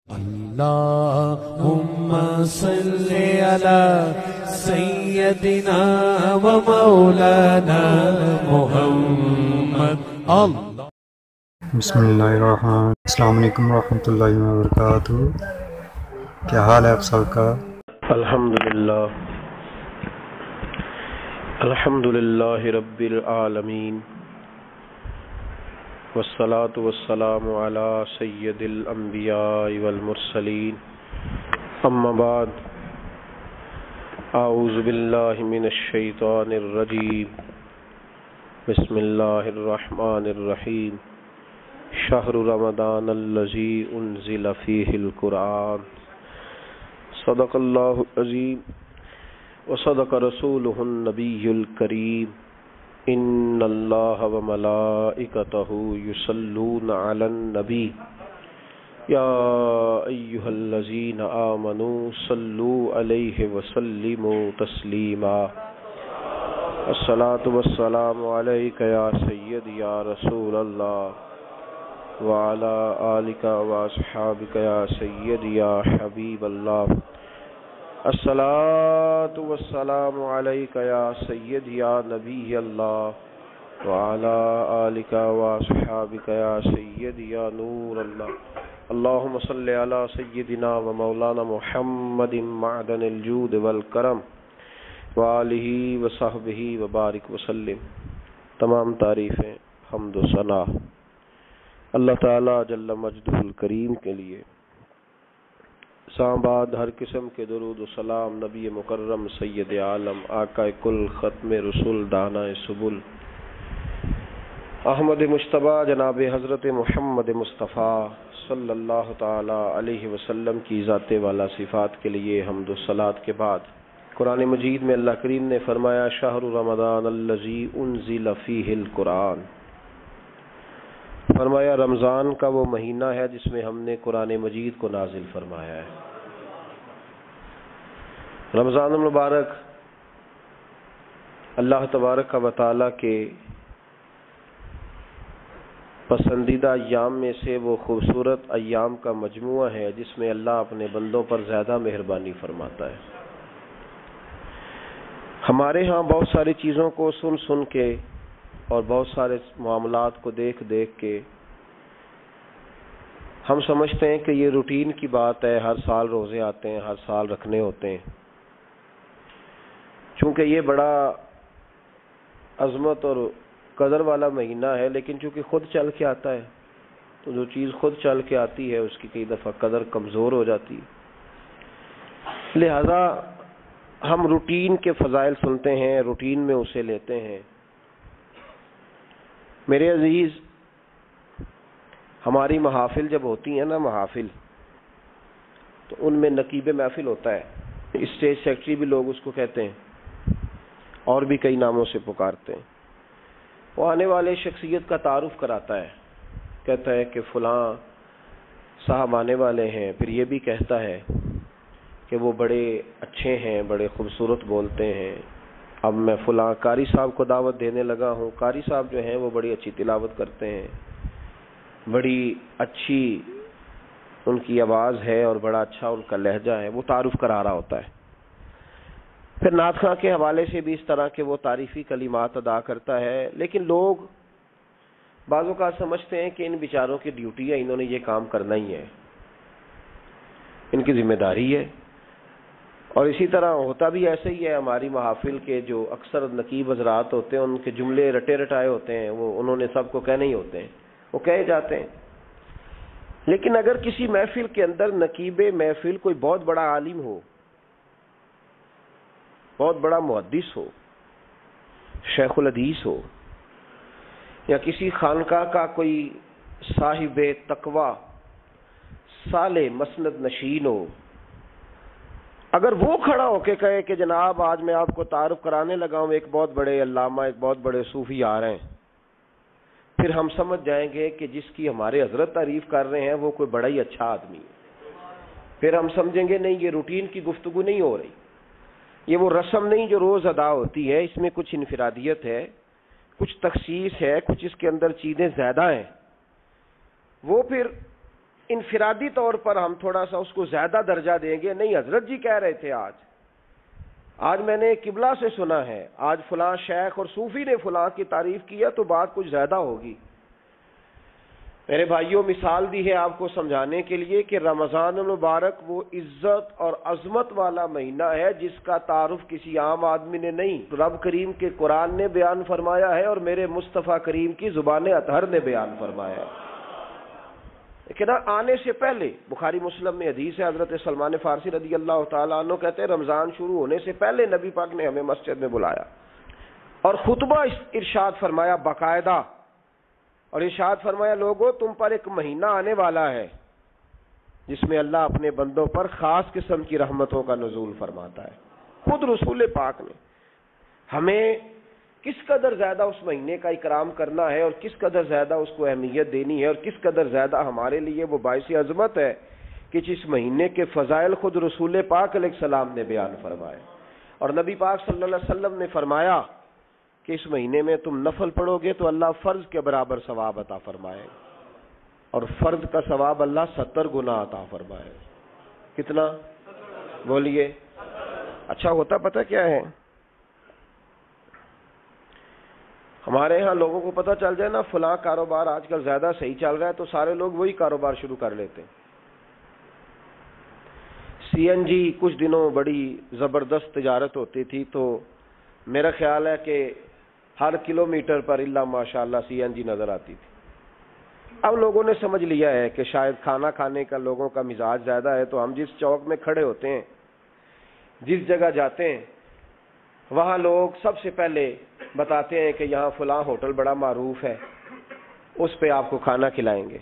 اللهم صل على سيدنا ومولانا محمد بسم اللہ الرحمن السلام علیکم ورحمۃ اللہ وبرکاتہ۔ کیا حال ہے آپ سب کا؟ الحمدللہ رب العالمین والصلاة والسلام علی سید الانبیاء والمرسلین، اما بعد، اعوذ باللہ من الشیطان الرجیم، بسم اللہ الرحمن الرحیم، شہر رمضان الذی انزل فیہ القرآن، صدق اللہ العظیم وصدق رسولہ النبی الکریم، ان اللہ وملائکتہ یصلون علی النبی یا ایہا الذین آمنوا صلوا علیہ وسلموا تسلیما۔ الصلاۃ والسلام علیک یا سید یا رسول اللہ وعلی آلک واصحابک یا سید یا حبیب اللہ۔ الصلاۃ والسلام علیک یا سید یا نبی اللہ وعلی آلک واصحابک یا سید یا نور اللہ۔ اللہم صل علی سیدنا و مولانا محمد معدن الجود والکرم وآلہ وصحبہ وبارک وسلم۔ تمام تعریفیں، حمد و ثنا اللہ تعالی جل مجدہ الکریم کے لیے۔ بعد ہر قسم کے درود و سلام نبی مکرم سید عالم آقا کل ختم رسول دانا سبل احمد مجتبی جناب حضرت محمد مصطفیٰ صلی اللہ تعالی علیہ وسلم کی ذات والا صفات کے لیے حمد و صلات کے بعد، قرآن مجید میں اللہ کریم نے فرمایا شہر رمضان الذی انزل فیہ القرآن، فرمایا رمضان کا وہ مہینہ ہے جس میں ہم نے قرآن مجید کو نازل فرمایا ہے۔ رمضان المبارک اللہ تبارک و تعالی کے پسندیدہ ایام میں سے وہ خوبصورت ایام کا مجموعہ ہے جس میں اللہ اپنے بندوں پر زیادہ مہربانی فرماتا ہے۔ ہمارے ہاں بہت ساری چیزوں کو سن سن کے اور بہت سارے معاملات کو دیکھ دیکھ کے ہم سمجھتے ہیں کہ یہ روٹین کی بات ہے، ہر سال روزے آتے ہیں، ہر سال رکھنے ہوتے ہیں۔ چونکہ یہ بڑا عظمت اور قدر والا مہینہ ہے، لیکن چونکہ خود چل کے آتا ہے تو جو چیز خود چل کے آتی ہے اس کی کئی دفعہ قدر کمزور ہو جاتی ہے، لہذا ہم روٹین کے فضائل سنتے ہیں، روٹین میں اسے لیتے ہیں۔ میرے عزیز، ہماری محافل جب ہوتی ہیں نا، محافل، تو ان میں نقیب محفل ہوتا ہے، اسٹیج سیکرٹری بھی لوگ اس کو کہتے ہیں اور بھی کئی ناموں سے پکارتے ہیں۔ وہ آنے والے شخصیت کا تعارف کراتا ہے، کہتا ہے کہ فلاں صاحب آنے والے ہیں، پھر یہ بھی کہتا ہے کہ وہ بڑے اچھے ہیں، بڑے خوبصورت بولتے ہیں، اب میں فلاں قاری صاحب کو دعوت دینے لگا ہوں۔ قاری صاحب جو ہیں وہ بڑی اچھی تلاوت کرتے ہیں، بڑی اچھی ان کی آواز ہے اور بڑا اچھا ان کا لہجہ ہے، وہ تعارف کرا رہا ہوتا ہے۔ پھر نعت خواں کے حوالے سے بھی اس طرح کے وہ تعریفی کلمات ادا کرتا ہے، لیکن لوگ بعض اوقات سمجھتے ہیں کہ ان بیچاروں کی ڈیوٹی ہے، انہوں نے یہ کام کرنا ہی ہے، ان کی ذمہ داری ہے۔ اور اسی طرح ہوتا بھی ایسے ہی ہے، ہماری محافل کے جو اکثر نقیب حضرات ہوتے ہیں ان کے جملے رٹے رٹائے ہوتے ہیں، وہ انہوں نے سب کو کہنے ہی ہوتے ہیں، وہ کہے جاتے ہیں۔ لیکن اگر کسی محفل کے اندر نقیب محفل کوئی بہت بڑا عالم ہو، بہت بڑا محدث ہو، شیخ الحدیث ہو، یا کسی خانقاہ کا کوئی صاحب تقوی صالح مسند نشین ہو، اگر وہ کھڑا ہو کے کہے کہ جناب آج میں آپ کو تعارف کرانے لگا ہوں ایک بہت بڑے علامہ، ایک بہت بڑے صوفی آ رہے ہیں، پھر ہم سمجھ جائیں گے کہ جس کی ہمارے حضرت تعریف کر رہے ہیں وہ کوئی بڑا ہی اچھا آدمی ہے۔ پھر ہم سمجھیں گے نہیں، یہ روٹین کی گفتگو نہیں ہو رہی، یہ وہ رسم نہیں جو روز ادا ہوتی ہے، اس میں کچھ انفرادیت ہے، کچھ تخصیص ہے، کچھ اس کے اندر چیزیں زیادہ ہیں۔ وہ پھر انفرادی طور پر ہم تھوڑا سا اس کو زیادہ درجہ دیں گے. نہیں، حضرت جی کہہ رہے تھے آج میں نے قبلہ سے سنا ہے، آج فلاں شیخ اور صوفی نے فلاں کی تعریف کیا تو بات کچھ زیادہ ہوگی. میرے بھائیوں، مثال دی ہے آپ کو سمجھانے کے لیے کہ رمضان المبارک وہ عزت اور عظمت والا مہینہ ہے جس کا تعارف کسی عام آدمی نے نہیں، رب کریم کے قرآن نے بیان فرمایا ہے اور میرے مصطفیٰ کریم کی زبان اطہر نے بیان فرمایا ہے. لیکن آنے سے پہلے بخاری مسلم میں حدیث ہے، حضرت سلمان فارسی رضی اللہ تعالیٰ عنہ کہتے ہیں رمضان شروع ہونے سے پہلے نبی پاک نے ہمیں مسجد میں بلایا اور خطبہ ارشاد فرمایا باقاعدہ، اور ارشاد فرمایا لوگو تم پر ایک مہینہ آنے والا ہے جس میں اللہ اپنے بندوں پر خاص قسم کی رحمتوں کا نزول فرماتا ہے. خود رسول پاک نے ہمیں کس قدر زیادہ اس مہینے کا اکرام کرنا ہے اور کس قدر زیادہ اس کو اہمیت دینی ہے اور کس قدر زیادہ ہمارے لیے وہ باعث عظمت ہے کہ جس مہینے کے فضائل خود رسول پاک علیہ السلام نے بیان فرمائے. اور نبی پاک صلی اللہ علیہ وسلم نے فرمایا کہ اس مہینے میں تم نفل پڑھو گے تو اللہ فرض کے برابر ثواب عطا فرمائے اور فرض کا ثواب اللہ 70 گنا عطا فرمائے. کتنا بولیے؟ اچھا ہوتا پتہ کیا ہے، ہمارے ہاں لوگوں کو پتہ چل جائے نا فلاں کاروبار آج کل زیادہ صحیح چل رہا ہے تو سارے لوگ وہی کاروبار شروع کر لیتے. سی این جی کچھ دنوں بڑی زبردست تجارت ہوتی تھی تو میرا خیال ہے کہ ہر کلومیٹر پر اللہ ماشاءاللہ سی این جی نظر آتی تھی. اب لوگوں نے سمجھ لیا ہے کہ شاید کھانا کھانے کا لوگوں کا مزاج زیادہ ہے تو ہم جس چوک میں کھڑے ہوتے ہیں، جس جگہ جاتے ہیں، وہاں لوگ سب سے پہلے بتاتے ہیں کہ یہاں فلاں ہوٹل بڑا معروف ہے، اس پہ آپ کو کھانا کھلائیں گے.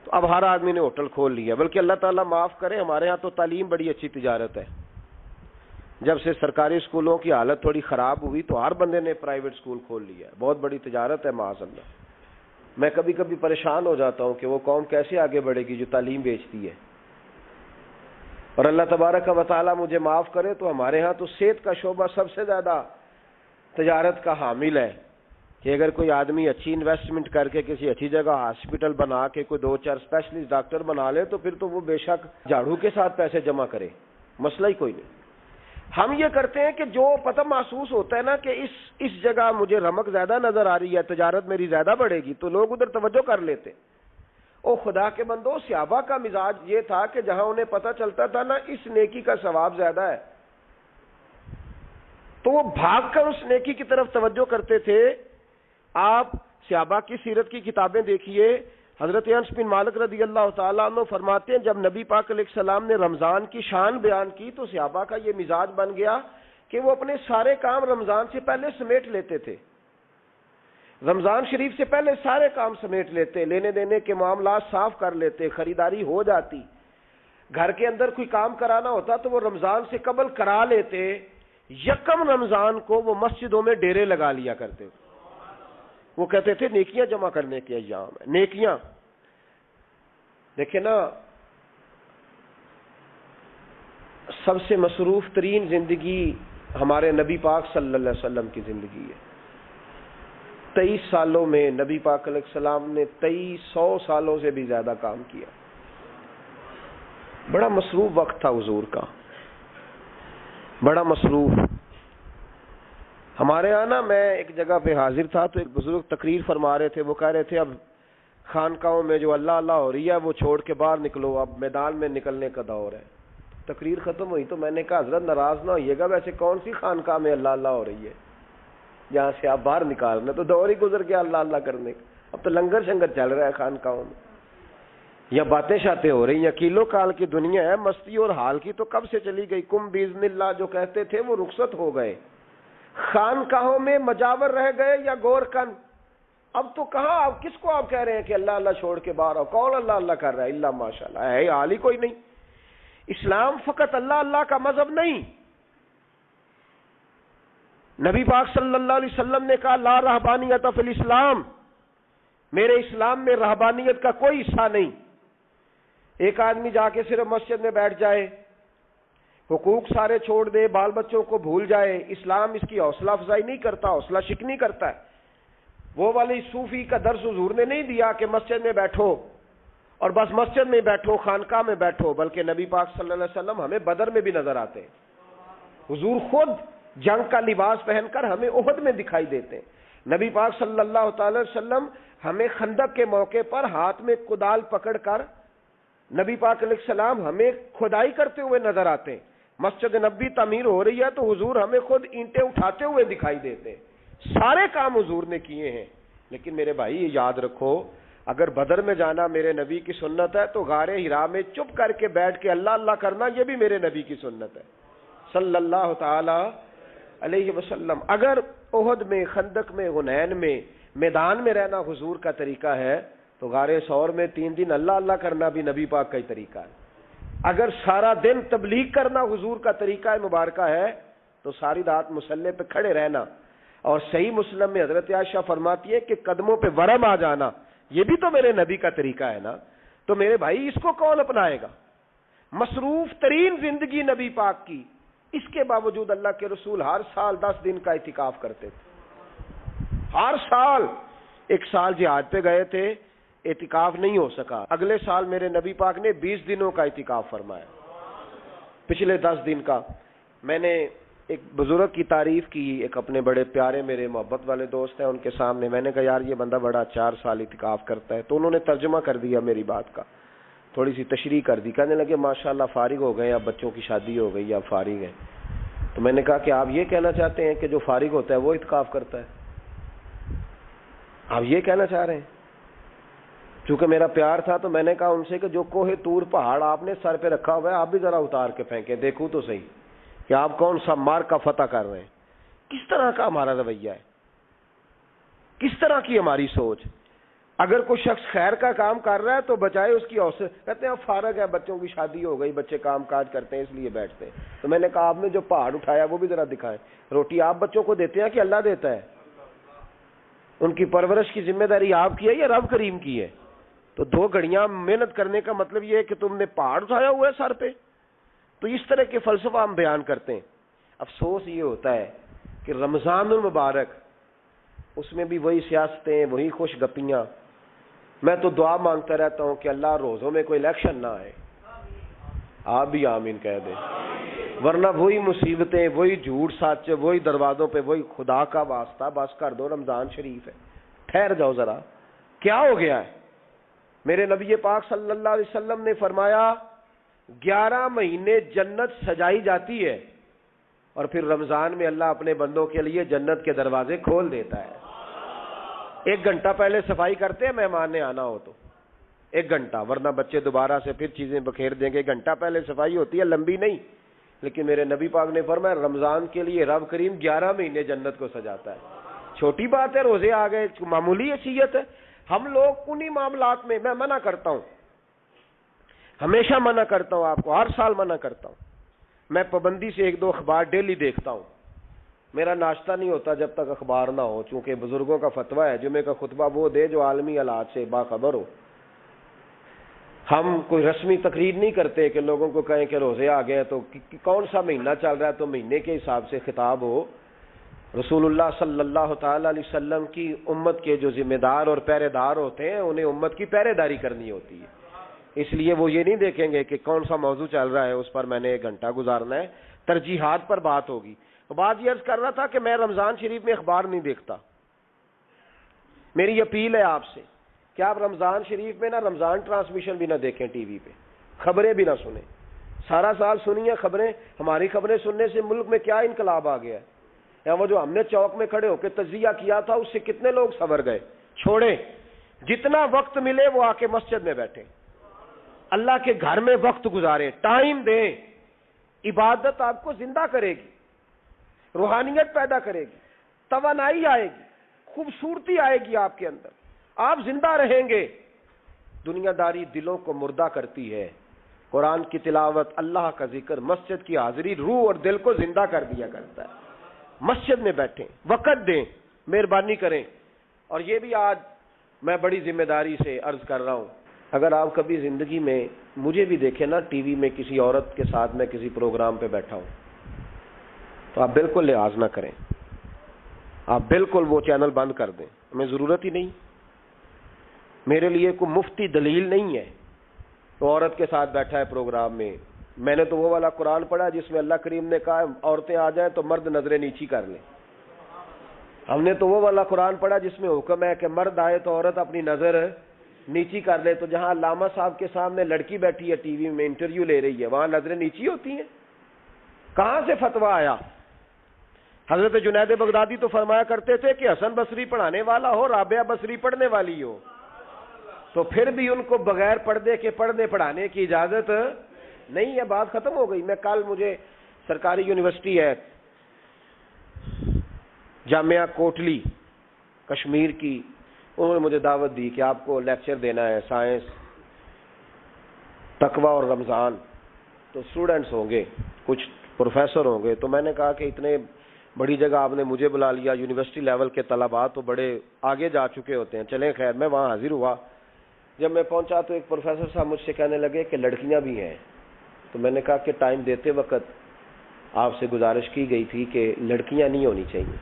تو اب ہر آدمی نے ہوٹل کھول لیا، بلکہ اللہ تعالیٰ معاف کرے ہمارے ہاں تو تعلیم بڑی اچھی تجارت ہے. جب سے سرکاری اسکولوں کی حالت تھوڑی خراب ہوئی تو ہر بندے نے پرائیویٹ اسکول کھول لیا ہے. بہت بڑی تجارت ہے معاذ اللہ. میں کبھی کبھی پریشان ہو جاتا ہوں کہ وہ قوم کیسے آگے بڑھے گی جو تعلیم بیچتی ہے. اور اللہ تبارک و تعالیٰ مجھے معاف کرے تو ہمارے ہاں تو صحت کا شعبہ سب سے زیادہ تجارت کا حامل ہے کہ اگر کوئی آدمی اچھی انویسٹمنٹ کر کے کسی اچھی جگہ ہاسپٹل بنا کے کوئی 2-4 اسپیشلسٹ ڈاکٹر بنا لے تو پھر تو وہ بے شک جھاڑو کے ساتھ پیسے جمع کرے، مسئلہ ہی کوئی نہیں. ہم یہ کرتے ہیں کہ جو پتہ محسوس ہوتا ہے نا کہ اس جگہ مجھے رمق زیادہ نظر آ رہی ہے، تجارت میری زیادہ بڑھے گی تو لوگ ادھر توجہ کر لیتے. او خدا کے بندو، صحابہ کا مزاج یہ تھا کہ جہاں انہیں پتہ چلتا تھا نا اس نیکی کا ثواب زیادہ ہے تو وہ بھاگ کر اس نیکی کی طرف توجہ کرتے تھے. آپ صحابہ کی سیرت کی کتابیں دیکھیے، حضرت انس بن مالک رضی اللہ تعالیٰ عنہ فرماتے ہیں جب نبی پاک علیہ السلام نے رمضان کی شان بیان کی تو صحابہ کا یہ مزاج بن گیا کہ وہ اپنے سارے کام رمضان سے پہلے سمیٹ لیتے تھے. رمضان شریف سے پہلے سارے کام سمیٹ لیتے، لینے دینے کے معاملات صاف کر لیتے، خریداری ہو جاتی. گھر کے اندر کوئی کام کرانا ہوتا تو وہ رمضان سے قبل کرا لیتے. یکم رمضان کو وہ مسجدوں میں ڈیرے لگا لیا کرتے. وہ کہتے تھے نیکیاں جمع کرنے کے ایام ہے. نیکیاں دیکھیں نا، سب سے مصروف ترین زندگی ہمارے نبی پاک صلی اللہ علیہ وسلم کی زندگی ہے. 23 سالوں میں نبی پاک علیہ السلام نے 2300 سالوں سے بھی زیادہ کام کیا. بڑا مصروف وقت تھا حضور کا، بڑا مصروف. ہمارے یہاں نا میں ایک جگہ پہ حاضر تھا تو ایک بزرگ تقریر فرما رہے تھے. وہ کہہ رہے تھے اب خانقاہوں میں جو اللہ اللہ ہو رہی ہے وہ چھوڑ کے باہر نکلو، اب میدان میں نکلنے کا دور ہے. تقریر ختم ہوئی تو میں نے کہا حضرت ناراض نہ ہوئیے گا، ویسے کون سی خانقاہ میں اللہ اللہ ہو رہی ہے جہاں سے آپ باہر نکالنا؟ تو دور ہی گزر گیا اللہ اللہ کرنے کا. اب تو لنگر شنگر چل رہا ہے خانقاہوں میں، یا باتیں شاتیں ہو رہی ہیں. کیلو کال کی دنیا ہے، مستی اور حال کی تو کب سے چلی گئی. کم باذن اللہ جو کہتے تھے وہ رخصت ہو گئے. خانقاہوں میں مجاور رہ گئے یا گور کن. اب تو کہاں، اب کس کو آپ کہہ رہے ہیں کہ اللہ اللہ چھوڑ کے باہر آؤ؟ کون اللہ اللہ کر رہا ہے؟ اللہ ماشاءاللہ ہے حال ہی کوئی نہیں. اسلام فقط اللہ اللہ کا مذہب نہیں. نبی پاک صلی اللہ علیہ وسلم نے کہا لا رہبانیت فی الاسلام، میرے اسلام میں رہبانیت کا کوئی حصہ نہیں. ایک آدمی جا کے صرف مسجد میں بیٹھ جائے، حقوق سارے چھوڑ دے، بال بچوں کو بھول جائے، اسلام اس کی حوصلہ افزائی نہیں کرتا، حوصلہ شکنی کرتا ہے. وہ والی صوفی کا درس حضور نے نہیں دیا کہ مسجد میں بیٹھو اور بس مسجد میں بیٹھو، خانقاہ میں بیٹھو، بلکہ نبی پاک صلی اللہ علیہ وسلم ہمیں بدر میں بھی نظر آتے ہیں۔ حضور خود جنگ کا لباس پہن کر ہمیں احد میں دکھائی دیتے ہیں۔ نبی پاک صلی اللہ تعالی وسلم ہمیں خندق کے موقع پر ہاتھ میں کدال پکڑ کر نبی پاک علیہ السلام ہمیں کھدائی کرتے ہوئے نظر آتے ہیں۔ مسجد نبوی تعمیر ہو رہی ہے تو حضور ہمیں خود اینٹیں اٹھاتے ہوئے دکھائی دیتے ہیں۔ سارے کام حضور نے کیے ہیں۔ لیکن میرے بھائی یہ یاد رکھو، اگر بدر میں جانا میرے نبی کی سنت ہے تو غار حرا میں چپ کر کے بیٹھ کے اللہ اللہ کرنا یہ بھی میرے نبی کی سنت ہے صلی اللہ تعالی علیہ وسلم۔ اگر احد میں، خندق میں، حنین میں میدان میں رہنا حضور کا طریقہ ہے تو غار ثور میں 3 دن اللہ اللہ کرنا بھی نبی پاک کا ہی طریقہ ہے۔ اگر سارا دن تبلیغ کرنا حضور کا طریقہ مبارکہ ہے تو ساری رات مصلی پہ کھڑے رہنا، اور صحیح مسلم میں حضرت عائشہ فرماتی ہے کہ قدموں پہ ورم آ جانا یہ بھی تو میرے نبی کا طریقہ ہے نا۔ تو میرے بھائی اس کو کون اپنائے گا؟ مصروف ترین زندگی نبی پاک کی، اس کے باوجود اللہ کے رسول ہر سال 10 دن کا اعتکاف کرتے تھے، ہر سال۔ ایک سال جہاد پہ گئے تھے، اعتکاف نہیں ہو سکا، اگلے سال میرے نبی پاک نے 20 دنوں کا اعتکاف فرمایا، پچھلے 10 دن کا۔ میں نے ایک بزرگ کی تعریف کی، ایک اپنے بڑے پیارے میرے محبت والے دوست ہیں، ان کے سامنے میں نے کہا یار یہ بندہ بڑا 4 سال اعتکاف کرتا ہے، تو انہوں نے ترجمہ کر دیا میری بات کا، تھوڑی سی تشریح کر دی، کہنے لگے ماشاءاللہ فارغ ہو گئے، اب بچوں کی شادی ہو گئی، اب فارغ ہیں۔ تو میں نے کہا کہ آپ یہ کہنا چاہتے ہیں کہ جو فارغ ہوتا ہے وہ اعتکاف کرتا ہے؟ آپ یہ کہنا چاہ رہے ہیں؟ چونکہ میرا پیار تھا تو میں نے کہا ان سے کہ جو کوہ طور پہاڑ آپ نے سر پہ رکھا ہوا ہے آپ بھی ذرا اتار کے پھینکیں، دیکھوں تو صحیح کہ آپ کون سا مار کا فتح کر رہے ہیں۔ کس طرح کا ہمارا رویہ ہے، کس طرح کی ہماری سوچ؟ اگر کوئی شخص خیر کا کام کر رہا ہے تو بجائے اس کی حوصلہ کہتے ہیں فارغ ہے، بچوں کی شادی ہو گئی، بچے کام کاج کرتے ہیں اس لیے بیٹھتے ہیں۔ تو میں نے کہا آپ نے جو پہاڑ اٹھایا وہ بھی ذرا دکھائیں، روٹی آپ بچوں کو دیتے ہیں کہ اللہ دیتا ہے؟ ان کی پرورش کی ذمہ داری آپ کی ہے یا رب کریم کی ہے؟ تو 2 گھڑیاں محنت کرنے کا مطلب یہ ہے کہ تم نے پہاڑ اٹھایا ہوا ہے سر پہ؟ تو اس طرح کے فلسفہ ہم بیان کرتے ہیں۔ افسوس یہ ہوتا ہے کہ رمضان المبارک اس میں بھی وہی سیاستیں، وہی خوش گپیاں۔ میں تو دعا مانگتا رہتا ہوں کہ اللہ روزوں میں کوئی الیکشن نہ آئے، آپ بھی آمین کہہ دیں، ورنہ وہی مصیبتیں، وہی جھوٹ سچ، وہی دروازوں پہ وہی خدا کا واسطہ، بس کر دو، رمضان شریف ہے، ٹھہر جاؤ ذرا، کیا ہو گیا ہے؟ میرے نبی پاک صلی اللہ علیہ وسلم نے فرمایا 11 مہینے جنت سجائی جاتی ہے اور پھر رمضان میں اللہ اپنے بندوں کے لیے جنت کے دروازے کھول دیتا ہے۔ 1 گھنٹہ پہلے صفائی کرتے ہیں مہمان نے آنا ہو تو، 1 گھنٹہ، ورنہ بچے دوبارہ سے پھر چیزیں بکھیر دیں گے۔ 1 گھنٹہ پہلے صفائی ہوتی ہے، لمبی نہیں، لیکن میرے نبی پاک نے فرمایا رمضان کے لیے رب کریم 11 مہینے جنت کو سجاتا ہے۔ چھوٹی بات ہے، روزے آ گئے، معمولی حیثیت ہے۔ ہم لوگ انہی معاملات میں، میں منع کرتا ہوں، ہمیشہ منع کرتا ہوں، آپ کو ہر سال منع کرتا ہوں، میں پابندی سے 1-2 اخبار ڈیلی دیکھتا ہوں۔ میرا ناشتہ نہیں ہوتا جب تک اخبار نہ ہو، چونکہ بزرگوں کا فتویٰ ہے جمعے کا خطبہ وہ دے جو عالمی حالات سے باخبر ہو۔ ہم کوئی رسمی تقریر نہیں کرتے کہ لوگوں کو کہیں کہ روزے آ گئے تو کون سا مہینہ چل رہا ہے تو مہینے کے حساب سے خطاب ہو۔ رسول اللہ صلی اللہ تعالی علیہ وسلم کی امت کے جو ذمہ دار اور پہرے دار ہوتے ہیں انہیں امت کی پہرے داری کرنی ہوتی ہے، اس لیے وہ یہ نہیں دیکھیں گے کہ کون سا موضوع چل رہا ہے اس پر میں نے 1 گھنٹہ گزارنا ہے، ترجیحات پر بات ہوگی۔ تو بات یہ عرض کر رہا تھا کہ میں رمضان شریف میں اخبار نہیں دیکھتا۔ میری اپیل ہے آپ سے کہ آپ رمضان شریف میں نہ رمضان ٹرانسمیشن بھی نہ دیکھیں، ٹی وی پہ خبریں بھی نہ سنیں، سارا سال سنیے خبریں۔ ہماری خبریں سننے سے ملک میں کیا انقلاب آ گیا ہے، یا وہ جو ہم نے چوک میں کھڑے ہو کے تجزیہ کیا تھا اس سے کتنے لوگ سنور گئے۔ چھوڑیں، جتنا وقت ملے وہ آ کے مسجد میں بیٹھیں، اللہ کے گھر میں وقت گزاریں، ٹائم دیں۔ عبادت آپ کو زندہ کرے گی، روحانیت پیدا کرے گی، توانائی آئے گی، خوبصورتی آئے گی آپ کے اندر، آپ زندہ رہیں گے۔ دنیا داری دلوں کو مردہ کرتی ہے، قرآن کی تلاوت، اللہ کا ذکر، مسجد کی حاضری روح اور دل کو زندہ کر دیا کرتا ہے۔ مسجد میں بیٹھیں، وقت دیں، مہربانی کریں۔ اور یہ بھی آج میں بڑی ذمہ داری سے عرض کر رہا ہوں، اگر آپ کبھی زندگی میں مجھے بھی دیکھیں نا ٹی وی میں کسی عورت کے ساتھ میں کسی پروگرام پہ بیٹھا ہوں تو آپ بالکل لحاظ نہ کریں، آپ بالکل وہ چینل بند کر دیں، ہمیں ضرورت ہی نہیں۔ میرے لیے کوئی مفتی دلیل نہیں ہے تو عورت کے ساتھ بیٹھا ہے پروگرام میں. میں نے تو وہ والا قرآن پڑھا جس میں اللہ کریم نے کہا عورتیں آ جائیں تو مرد نظریں نیچی کر لیں. ہم نے تو وہ والا قرآن پڑھا جس میں حکم ہے کہ مرد آئے تو عورت اپنی نظر نیچی کر لے. تو جہاں علامہ صاحب کے سامنے لڑکی بیٹھی ہے ٹی وی میں انٹرویو لے رہی ہے, وہاں نظریں نیچی ہوتی ہیں؟ کہاں سے فتویٰ آیا؟ حضرت جنید بغدادی تو فرمایا کرتے تھے کہ حسن بصری پڑھانے والا ہو, رابعہ بصری پڑھنے والی ہو, تو پھر بھی ان کو بغیر پردے کے پڑھانے کی اجازت نہیں ہے. بات ختم ہو گئی. میں کل, مجھے سرکاری یونیورسٹی ہے جامعہ کوٹلی کشمیر کی, انہوں نے مجھے دعوت دی کہ آپ کو لیکچر دینا ہے سائنس, تقوی اور رمضان. تو اسٹوڈنٹس ہوں گے, کچھ پروفیسر ہوں گے. تو میں نے کہا کہ اتنے بڑی جگہ آپ نے مجھے بلا لیا, یونیورسٹی لیول کے طلباء تو بڑے آگے جا چکے ہوتے ہیں. چلیں خیر, میں وہاں حاضر ہوا. جب میں پہنچا تو ایک پروفیسر صاحب مجھ سے کہنے لگے کہ لڑکیاں بھی ہیں. تو میں نے کہا کہ ٹائم دیتے وقت آپ سے گزارش کی گئی تھی کہ لڑکیاں نہیں ہونی چاہیے.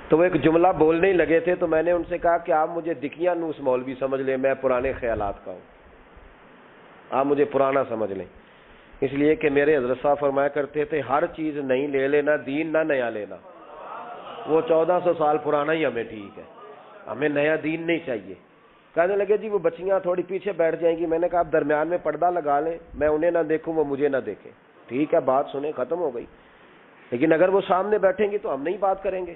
تو وہ ایک جملہ بولنے ہی لگے تھے, تو میں نے ان سے کہا کہ آپ مجھے دکھیاں نوس مولوی سمجھ لیں, میں پرانے خیالات کا ہوں, آپ مجھے پرانا سمجھ لیں. اس لیے کہ میرے حضرت صاحب فرمایا کرتے تھے ہر چیز نہیں لے لینا, دین نہ نیا لینا. وہ 1400 سال پرانا ہی ہمیں ٹھیک ہے, ہمیں نیا دین نہیں چاہیے. کہنے لگے جی وہ بچیاں تھوڑی پیچھے بیٹھ جائیں گی. میں نے کہا آپ درمیان میں پردہ لگا لیں, میں انہیں نہ دیکھوں وہ مجھے نہ دیکھیں. ٹھیک ہے, بات سنیں, ختم ہو گئی. لیکن اگر وہ سامنے بیٹھیں گی تو ہم نہیں بات کریں گے.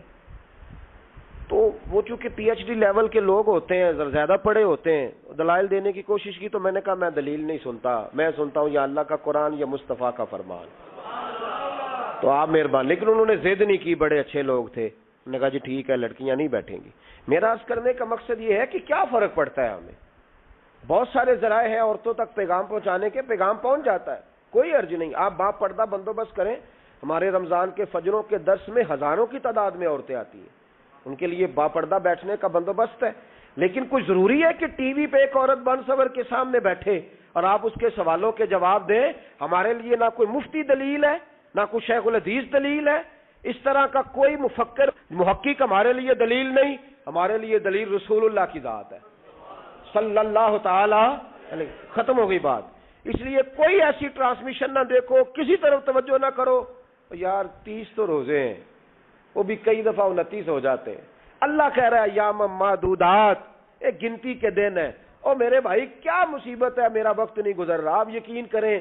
تو وہ چونکہ پی ایچ ڈی لیول کے لوگ ہوتے ہیں, زیادہ پڑھے ہوتے ہیں, دلائل دینے کی کوشش کی. تو میں نے کہا میں دلیل نہیں سنتا, میں سنتا ہوں یا اللہ کا قرآن یا مصطفیٰ کا فرمان. تو آپ مہربان. لیکن انہوں نے ضد نہیں کی, بڑے اچھے لوگ تھے. انہوں نے کہا جی ٹھیک ہے لڑکیاں نہیں بیٹھیں گی. میرا عرض کرنے کا مقصد یہ ہے کہ کیا فرق پڑتا ہے ہمیں. بہت سارے ذرائع ہیں عورتوں تک پیغام پہنچانے کے, پیغام پہنچ جاتا ہے, کوئی حرج نہیں. آپ باپ پردہ بندوبست کریں. ہمارے رمضان کے فجروں کے درس میں ہزاروں کی تعداد میں عورتیں آتی ہیں, ان کے لیے باپردہ بیٹھنے کا بندوبست ہے. لیکن کوئی ضروری ہے کہ ٹی وی پہ ایک عورت بن سور کے سامنے بیٹھے اور آپ اس کے سوالوں کے جواب دیں؟ ہمارے لیے نہ کوئی مفتی دلیل ہے, نہ کوئی شیخ الحدیث دلیل ہے, اس طرح کا کوئی مفکر محقق ہمارے لیے دلیل نہیں. ہمارے لیے دلیل رسول اللہ کی ذات ہے صلی اللہ تعالی علیہ. ختم ہو گئی بات. اس لیے کوئی ایسی ٹرانسمیشن نہ دیکھو, کسی طرف توجہ نہ کرو. یار 30 تو روزے ہیں, وہ بھی کئی دفعہ 29 ہو جاتے ہیں. اللہ کہہ رہا ہے ایام معدودات, ایک گنتی کے دن ہے. اور میرے بھائی کیا مصیبت ہے, میرا وقت نہیں گزر رہا. آپ یقین کریں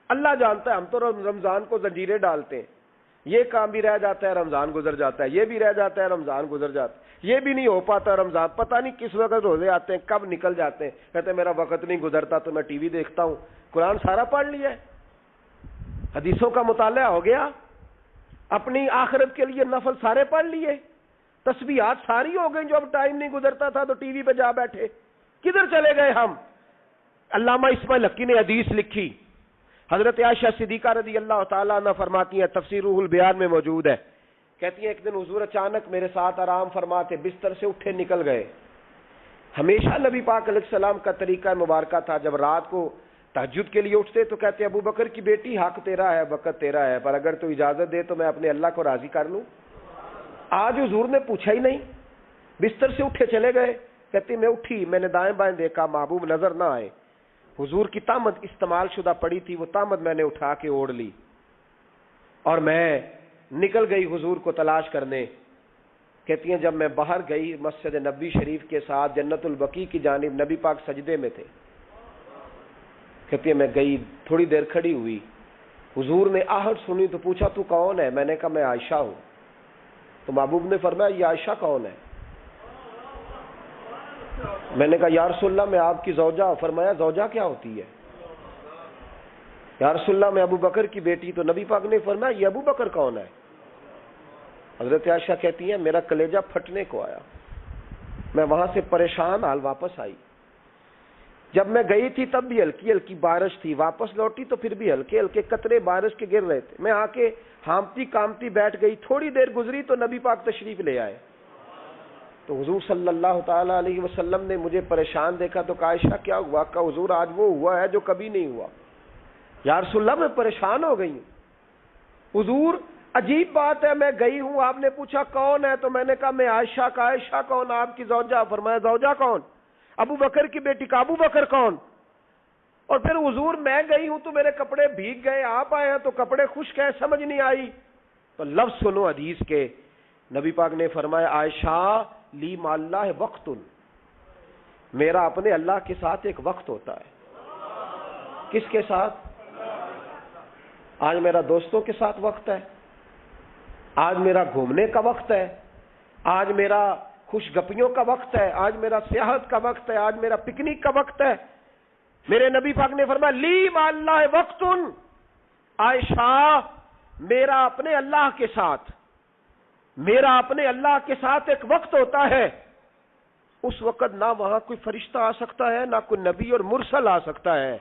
اللہ جانتا ہے, ہم تو رمضان کو زنجیریں ڈالتے ہیں. یہ کام بھی رہ جاتا ہے, رمضان گزر جاتا ہے, یہ بھی رہ جاتا ہے, رمضان گزر جاتا ہے, یہ بھی نہیں ہو پاتا رمضان. پتہ نہیں کس وقت روزے آتے ہیں, کب نکل جاتے ہیں. کہتے ہیں میرا وقت نہیں گزرتا تو میں ٹی وی دیکھتا ہوں. قرآن سارا پڑھ لیا ہے, حدیثوں کا مطالعہ ہو گیا, اپنی آخرت کے لیے نفل سارے پڑھ لیے, تسبیحات ساری ہو گئی. جو اب ٹائم نہیں گزرتا تھا تو ٹی وی پہ جا بیٹھے. کدھر چلے گئے ہم؟ علامہ اسماعیل حقی نے حدیث لکھی, حضرت عائشہ صدیقہ رضی اللہ تعالیٰ عنہ فرماتی ہیں, تفسیر روح البیان میں موجود ہے. کہتی ہیں ایک دن حضور اچانک میرے ساتھ آرام فرماتے, بستر سے اٹھے نکل گئے. ہمیشہ نبی پاک علیہ السلام کا طریقہ مبارکہ تھا, جب رات کو تہجد کے لیے اٹھتے تو کہتے ابو بکر کی بیٹی حق تیرا ہے, وقت تیرا ہے, پر اگر تو اجازت دے تو میں اپنے اللہ کو راضی کر لوں. آج حضور نے پوچھا ہی نہیں, بستر سے اٹھے چلے گئے. کہتے میں اٹھی, میں نے دائیں بائیں دیکھا, محبوب نظر نہ آئے. حضور کی تامد استعمال شدہ پڑی تھی, وہ تامد میں نے اٹھا کے اوڑھ لی اور میں نکل گئی حضور کو تلاش کرنے. کہتی ہیں جب میں باہر گئی مسجد نبی شریف کے ساتھ جنت البقیع کی جانب, نبی پاک سجدے میں تھے. کہتی ہیں میں گئی, تھوڑی دیر کھڑی ہوئی, حضور نے آہٹ سنی تو پوچھا تو کون ہے؟ میں نے کہا میں عائشہ ہوں. تو محبوب نے فرمایا یہ عائشہ کون ہے؟ میں نے کہا یا رسول اللہ میں آپ کی زوجہ. فرمایا زوجہ کیا ہوتی ہے؟ یا رسول اللہ میں ابو بکر کی بیٹی. تو نبی پاک نے فرمایا یہ ابو بکر کون ہے؟ حضرت عائشہ کہتی ہیں میرا کلیجہ پھٹنے کو آیا, میں وہاں سے پریشان حال واپس آئی. جب میں گئی تھی تب بھی ہلکی ہلکی بارش تھی, واپس لوٹی تو پھر بھی ہلکے ہلکے قطرے بارش کے گر رہے تھے. میں آ کے ہامتی کامتی بیٹھ گئی, تھوڑی دیر گزری تو نبی پاک تشریف لے آئے. تو حضور صلی اللہ تعالی علیہ وسلم نے مجھے پریشان دیکھا تو کہا عائشہ کیا ہوا؟ کہ حضور آج وہ ہوا ہے جو کبھی نہیں ہوا. یا رسول اللہ میں پریشان ہو گئی ہوں. حضور عجیب بات ہے, میں گئی ہوں, آپ نے پوچھا کون ہے تو میں نے کہا میں عائشہ. کا عائشہ کون؟ آپ کی زوجہ. فرمایا زوجہ کون؟ ابو بکر کی بیٹی. کا ابو بکر کون؟ اور پھر حضور میں گئی ہوں تو میرے کپڑے بھیگ گئے، آپ آئے ہیں تو کپڑے خشک ہیں، سمجھ نہیں آئی. تو لفظ سنو حدیث کے. نبی پاک نے فرمایا عائشہ لی مع اللہ وقت، میرا اپنے اللہ کے ساتھ ایک وقت ہوتا ہے. کس کے ساتھ؟ آج میرا دوستوں کے ساتھ وقت ہے، آج میرا گھومنے کا وقت ہے، آج میرا خوش گپیوں کا وقت ہے، آج میرا سیاحت کا وقت ہے، آج میرا پکنک کا وقت ہے. میرے نبی پاک نے فرمایا لی مع اللہ وقت، عائشہ میرا اپنے اللہ کے ساتھ، میرا اپنے اللہ کے ساتھ ایک وقت ہوتا ہے. اس وقت نہ وہاں کوئی فرشتہ آ سکتا ہے، نہ کوئی نبی اور مرسل آ سکتا ہے.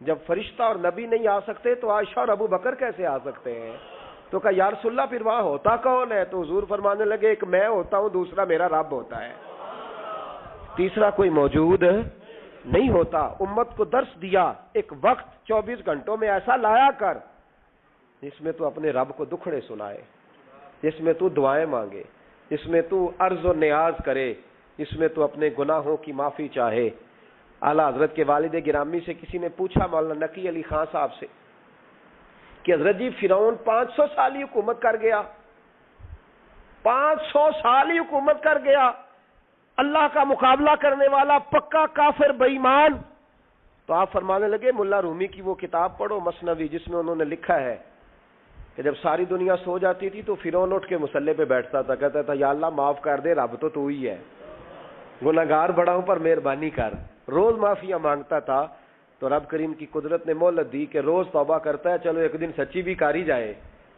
جب فرشتہ اور نبی نہیں آ سکتے تو عائشہ اور ابو بکر کیسے آ سکتے ہیں؟ تو کہا یا رسول اللہ پھر وہاں ہوتا کون ہے؟ تو حضور فرمانے لگے ایک میں ہوتا ہوں، دوسرا میرا رب ہوتا ہے، تیسرا کوئی موجود نہیں ہوتا. امت کو درس دیا ایک وقت 24 گھنٹوں میں ایسا لایا کر جس میں تو اپنے رب کو دکھڑے سنائے، جس میں تو دعائیں مانگے، جس میں تو عرض و نیاز کرے، جس میں تو اپنے گناہوں کی معافی چاہے. اعلیٰ حضرت کے والد گرامی سے کسی نے پوچھا مولانا نقی علی خان صاحب سے کہ حضرت جی فرعون 500 سال ہی حکومت کر گیا، 500 سال ہی حکومت کر گیا، اللہ کا مقابلہ کرنے والا پکا کافر بے ایمان. تو آپ فرمانے لگے ملا رومی کی وہ کتاب پڑھو مثنوی، جس میں انہوں نے لکھا ہے کہ جب ساری دنیا سو جاتی تھی تو فرعون اٹھ کے مصلے پہ بیٹھتا تھا، کہتا تھا یا اللہ معاف کر دے، رب تو ہی ہے، گناہگار بڑا ہوں پر مہربانی کر. روز معافیاں مانگتا تھا تو رب کریم کی قدرت نے مہلت دی کہ روز توبہ کرتا ہے، چلو ایک دن سچی بھی کاری جائے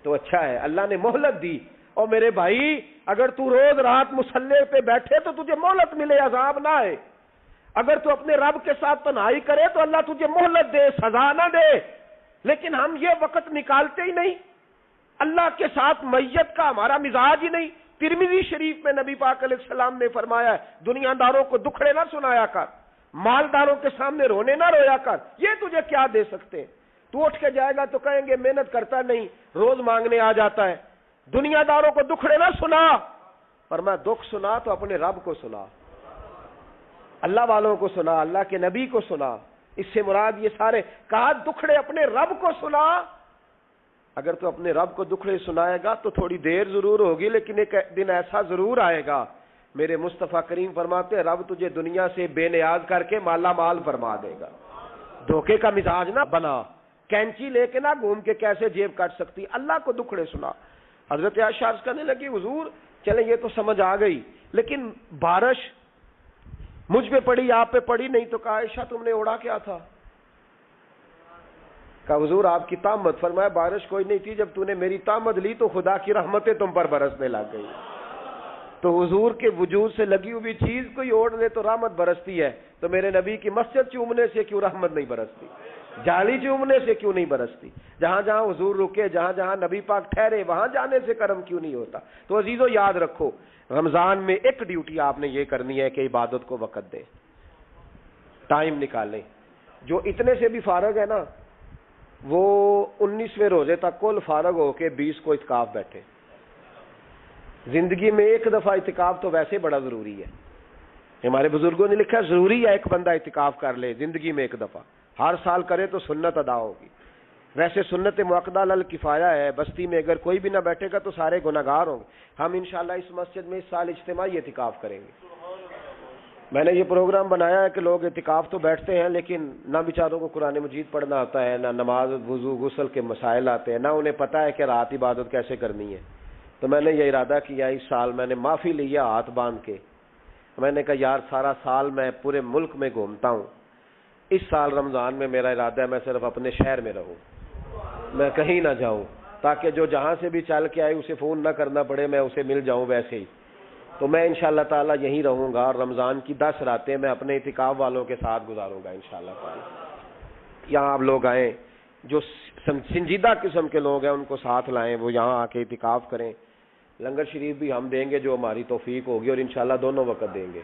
تو اچھا ہے. اللہ نے مہلت دی. اور میرے بھائی اگر تو روز رات مصلے پہ بیٹھے تو تجھے مہلت ملے، عذاب نہ آئے. اگر تو اپنے رب کے ساتھ تنہائی کرے تو اللہ تجھے مہلت دے، سزا نہ دے. لیکن ہم یہ وقت نکالتے ہی نہیں. اللہ کے ساتھ میت کا ہمارا مزاج ہی نہیں. ترمذی شریف میں نبی پاک علیہ السلام نے فرمایا دنیا داروں کو دکھڑے نہ سنایا کر، مالداروں کے سامنے رونے نہ رویا کر. یہ تجھے کیا دے سکتے ہیں؟ تو اٹھ کے جائے گا تو کہیں گے محنت کرتا نہیں، روز مانگنے آ جاتا ہے. دنیا داروں کو دکھڑے نہ سنا، پر میں دکھ سنا تو اپنے رب کو سنا، اللہ والوں کو سنا، اللہ کے نبی کو سنا. اس سے مراد یہ سارے کہا دکھڑے اپنے رب کو سنا. اگر تو اپنے رب کو دکھڑے سنائے گا تو تھوڑی دیر ضرور ہوگی، لیکن ایک دن ایسا ضرور آئے گا. میرے مصطفیٰ کریم فرماتے ہیں رب تجھے دنیا سے بے نیاز کر کے مالا مال فرما دے گا. دھوکے کا مزاج نہ بنا، کینچی لے کے نہ گھوم کے کیسے جیب کاٹ سکتی. اللہ کو دکھڑے سنا. حضرت عائشہ عرض کرنے لگی حضور چلیں یہ تو سمجھ آ گئی، لیکن بارش مجھ پہ پڑی آپ پہ پڑی نہیں. تو کہا عائشہ تم نے اوڑا کیا تھا؟ کہا حضور آپ کی تامت. فرمایا بارش کوئی نہیں تھی، جب تو نے میری تامت لی تو خدا کی رحمتیں تم پر برسنے لگ گئی. تو حضور کے وجود سے لگی ہوئی چیز کوئی اوڑ لے تو رحمت برستی ہے، تو میرے نبی کی مسجد چومنے سے کیوں رحمت نہیں برستی؟ جالی چومنے سے کیوں نہیں برستی؟ جہاں جہاں حضور رکے، جہاں جہاں نبی پاک ٹھہرے، وہاں جانے سے کرم کیوں نہیں ہوتا؟ تو عزیزو یاد رکھو رمضان میں ایک ڈیوٹی آپ نے یہ کرنی ہے کہ عبادت کو وقت دیں، ٹائم نکالیں. جو اتنے سے بھی فارغ ہے نا وہ 19ویں روزے تک کل فارغ ہو کے 20 کو اعتکاف بیٹھے. زندگی میں ایک دفعہ اعتکاف تو ویسے بڑا ضروری ہے. ہمارے بزرگوں نے لکھا ضروری ہے ایک بندہ اعتکاف کر لے زندگی میں ایک دفعہ، ہر سال کرے تو سنت ادا ہوگی. ویسے سنت مؤکدہ الکفایہ ہے، بستی میں اگر کوئی بھی نہ بیٹھے گا تو سارے گناہگار ہوں گے. ہم انشاءاللہ اس مسجد میں اس سال اجتماعی اعتکاف کریں گے. میں نے یہ پروگرام بنایا ہے کہ لوگ اعتکاف تو بیٹھتے ہیں لیکن نہ بیچاروں کو قرآن مجید پڑھنا آتا ہے، نہ نماز وضو غسل کے مسائل آتے ہیں، نہ انہیں پتہ ہے کہ رات عبادت کیسے کرنی ہے. تو میں نے یہ ارادہ کیا اس سال میں نے معافی لی ہے ہاتھ باندھ کے. میں نے کہا یار سارا سال میں پورے ملک میں گھومتا ہوں، اس سال رمضان میں میرا ارادہ ہے میں صرف اپنے شہر میں رہوں، میں کہیں نہ جاؤں، تاکہ جو جہاں سے بھی چل کے آئے اسے فون نہ کرنا پڑے، میں اسے مل جاؤں ویسے ہی. تو میں انشاءاللہ تعالیٰ یہیں رہوں گا اور رمضان کی 10 راتیں میں اپنے اعتکاف والوں کے ساتھ گزاروں گا انشاءاللہ تعالیٰ. یہاں آپ لوگ آئیں، جو سنجیدہ قسم کے لوگ ہیں ان کو ساتھ لائیں، وہ یہاں آ کے اعتکاف کریں. لنگر شریف بھی ہم دیں گے جو ہماری توفیق ہوگی، اور انشاءاللہ دونوں وقت دیں گے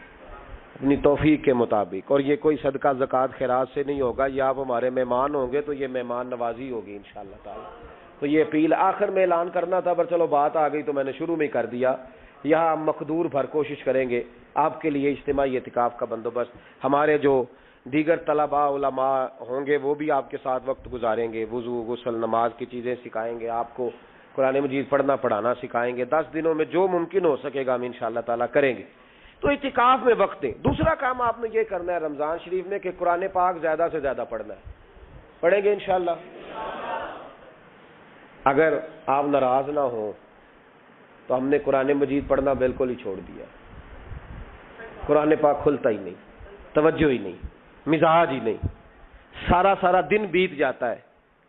اپنی توفیق کے مطابق. اور یہ کوئی صدقہ زکوٰۃ خیرات سے نہیں ہوگا، یہ آپ ہمارے مہمان ہوں گے تو یہ مہمان نوازی ہوگی انشاءاللہ تعالیٰ. تو یہ اپیل آخر میں اعلان کرنا تھا پر چلو بات آ گئی تو میں نے شروع میں کر دیا. یہاں ہم مقدور بھر کوشش کریں گے آپ کے لیے اجتماعی اعتکاف کا بندوبست. ہمارے جو دیگر طلباء علماء ہوں گے وہ بھی آپ کے ساتھ وقت گزاریں گے، وضو غسل نماز کی چیزیں سکھائیں گے، آپ کو قرآن مجید پڑھنا پڑھانا سکھائیں گے۔ 10 دنوں میں جو ممکن ہو سکے گا ہم انشاءاللہ تعالیٰ کریں گے۔ تو اعتکاف میں وقت دیں۔ دوسرا کام آپ نے یہ کرنا ہے رمضان شریف میں کہ قرآن پاک زیادہ سے زیادہ پڑھنا ہے۔ پڑھیں گے انشاءاللہ؟ اگر آپ ناراض نہ ہوں تو ہم نے قرآن مجید پڑھنا بالکل ہی چھوڑ دیا، قرآن پاک کھلتا ہی نہیں، توجہ ہی نہیں، مزاج ہی نہیں، سارا دن بیت جاتا ہے،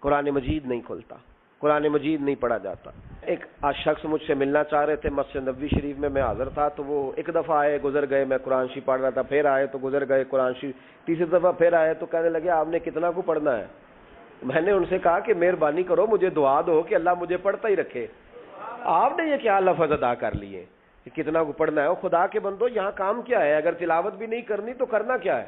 قرآن مجید نہیں کھلتا، قرآن مجید نہیں پڑھا جاتا۔ ایک شخص مجھ سے ملنا چاہ رہے تھے مسجد نبوی شریف میں حاضر تھا، تو وہ ایک دفعہ آئے گزر گئے، میں قرآن شریف پڑھ رہا تھا، پھر آئے تو گزر گئے قرآن شریف، تیسری دفعہ پھر آئے تو کہنے لگے آپ نے کتنا کو پڑھنا ہے؟ میں نے ان سے کہا کہ مہربانی کرو مجھے دعا دو کہ اللہ مجھے پڑھتا ہی رکھے۔ آپ نے یہ کیا لفظ ادا کر لیے کہ کتنا کو پڑھنا ہے؟ وہ خدا کے بندو یہاں کام کیا ہے؟ اگر تلاوت بھی نہیں کرنی تو کرنا کیا ہے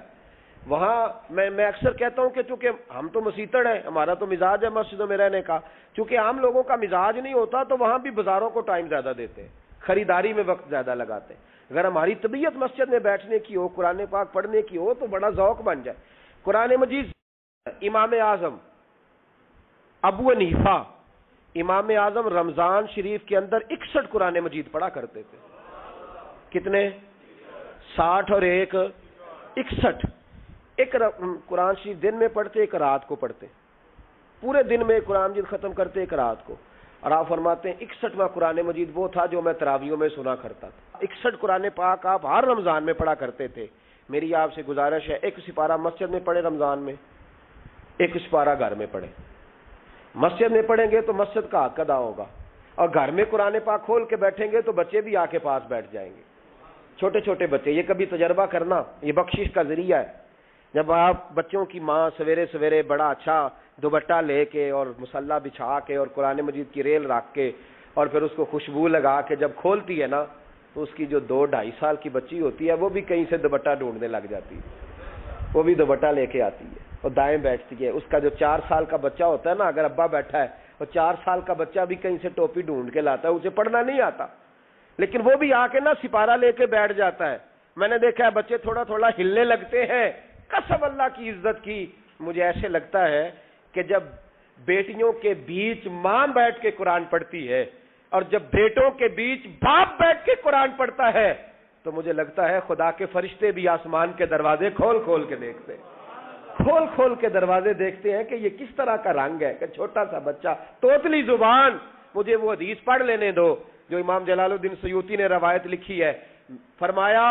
وہاں؟ میں اکثر کہتا ہوں کہ چونکہ ہم تو مسیتڑ ہیں، ہمارا تو مزاج ہے مسجدوں میں رہنے کا، چونکہ عام لوگوں کا مزاج نہیں ہوتا تو وہاں بھی بازاروں کو ٹائم زیادہ دیتے ہیں، خریداری میں وقت زیادہ لگاتے ہیں۔ اگر ہماری طبیعت مسجد میں بیٹھنے کی ہو، قرآن پاک پڑھنے کی ہو تو بڑا ذوق بن جائے۔ قرآن مجید امام اعظم ابو حنیفہ امام اعظم رمضان شریف کے اندر 61 قرآن مجید پڑھا کرتے تھے۔ کتنے؟ 60 اور 1 61۔ ایک قرآن شریف دن میں پڑھتے، ایک رات کو پڑھتے، پورے دن میں قرآن مجید ختم کرتے، ایک رات کو۔ اور آپ فرماتے ہیں 61واں قرآن مجید وہ تھا جو میں تراویحوں میں سنا کرتا تھا۔ 61 قرآن پاک آپ ہر رمضان میں پڑھا کرتے تھے۔ میری آپ سے گزارش ہے ایک سپارہ مسجد میں پڑھے رمضان میں، ایک سپارہ گھر میں پڑھے۔ مسجد میں پڑھیں گے تو مسجد کا حق ادا ہوگا، اور گھر میں قرآن پاک کھول کے بیٹھیں گے تو بچے بھی آ کے پاس بیٹھ جائیں گے، چھوٹے چھوٹے بچے۔ یہ کبھی تجربہ کرنا، یہ بخشش کا ذریعہ ہے۔ جب آپ بچوں کی ماں سویرے سویرے بڑا اچھا دوپٹہ لے کے اور مصلی بچھا کے اور قرآن مجید کی ریل رکھ کے اور پھر اس کو خوشبو لگا کے جب کھولتی ہے نا تو اس کی جو 2-2.5 سال کی بچی ہوتی ہے وہ بھی کہیں سے دوپٹہ ڈھونڈنے لگ جاتی ہے، وہ بھی دوپٹہ لے کے آتی ہے اور دائیں بیٹھتی ہے۔ اس کا جو 4 سال کا بچہ ہوتا ہے نا، اگر ابا بیٹھا ہے اور 4 سال کا بچہ بھی کہیں سے ٹوپی ڈھونڈ کے لاتا ہے، اسے پڑھنا نہیں آتا لیکن وہ بھی آ کے نا سپارہ لے کے بیٹھ جاتا ہے۔ میں نے دیکھا ہے بچے تھوڑا تھوڑا ہلنے لگتے ہیں۔ قسم اللہ کی عزت کی، مجھے ایسے لگتا ہے کہ جب بیٹیوں کے بیچ ماں بیٹھ کے قرآن پڑھتی ہے اور جب بیٹوں کے بیچ باپ بیٹھ کے قرآن پڑھتا ہے تو مجھے لگتا ہے خدا کے فرشتے بھی آسمان کے دروازے کھول کھول کے دیکھتے ہیں، کھول کھول کے دروازے دیکھتے ہیں کہ یہ کس طرح کا رنگ ہے کہ چھوٹا سا بچہ توتلی زبان۔ مجھے وہ حدیث پڑھ لینے دو جو امام جلال الدین سیوطی نے روایت لکھی ہے۔ فرمایا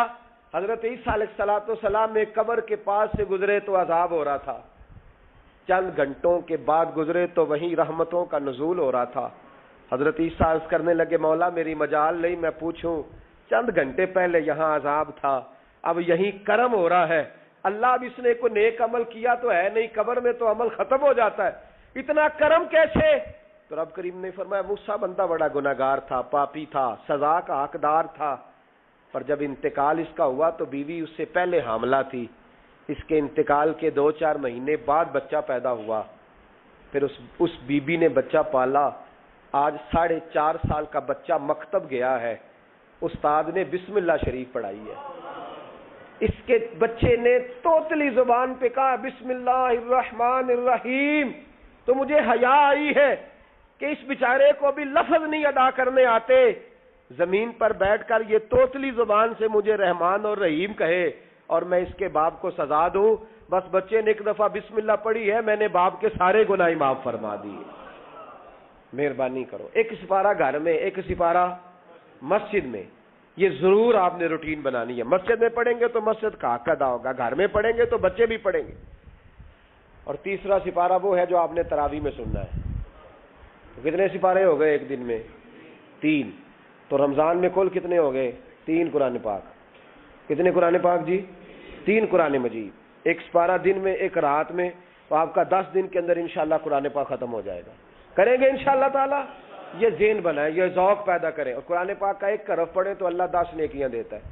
حضرت عیسیٰ علیہ السلام میں قبر کے پاس سے گزرے تو عذاب ہو رہا تھا، چند گھنٹوں کے بعد گزرے تو وہیں رحمتوں کا نزول ہو رہا تھا۔ حضرت عیسیٰ عرض کرنے لگے مولا میری مجال نہیں میں پوچھوں، چند گھنٹے پہلے یہاں عذاب تھا، اب یہیں کرم ہو رہا ہے۔ اللہ اب اس نے کوئی نیک عمل کیا تو ہے نہیں، قبر میں تو عمل ختم ہو جاتا ہے، اتنا کرم کیسے؟ تو رب کریم نے فرمایا موسیٰ بندہ بڑا گناہگار تھا، پاپی تھا، سزا کا حقدار تھا، پر جب انتقال اس کا ہوا تو بیوی اس سے پہلے حاملہ تھی، اس کے انتقال کے 2-4 مہینے بعد بچہ پیدا ہوا، پھر اس بیوی نے بچہ پالا، آج 4.5 سال کا بچہ مکتب گیا ہے، استاد نے بسم اللہ شریف پڑھائی ہے، اس کے بچے نے توتلی زبان پہ کہا بسم اللہ الرحمن الرحیم۔ تو مجھے حیا آئی ہے کہ اس بیچارے کو بھی لفظ نہیں ادا کرنے آتے، زمین پر بیٹھ کر یہ توتلی زبان سے مجھے رحمان اور رحیم کہے اور میں اس کے باپ کو سزا دوں۔ بس بچے نے ایک دفعہ بسم اللہ پڑھی ہے، میں نے باپ کے سارے گناہ معاف فرما دیے۔ مہربانی کرو، ایک سپارہ گھر میں، ایک سپارہ مسجد میں، یہ ضرور آپ نے روٹین بنانی ہے۔ مسجد میں پڑھیں گے تو مسجد کا حق ادا ہوگا، گھر میں پڑھیں گے تو بچے بھی پڑھیں گے۔ اور تیسرا سپارہ وہ ہے جو آپ نے تراویح میں سننا ہے۔ تو کتنے سپارے ہو گئے ایک دن میں؟ 3۔ تو رمضان میں کل کتنے ہو گئے؟ 3 قرآن پاک۔ کتنے قرآن پاک جی؟ 3 قرآن مجید، ایک سپارہ دن میں ایک رات میں، تو آپ کا 10 دن کے اندر انشاءاللہ قرآن پاک ختم ہو جائے گا۔ کریں گے انشاءاللہ تعالی؟ یہ ذہن بنائیں، یہ ذوق پیدا کریں، اور قرآن پاک کا ایک حرف پڑھیں تو اللہ 10 نیکیاں دیتا ہے،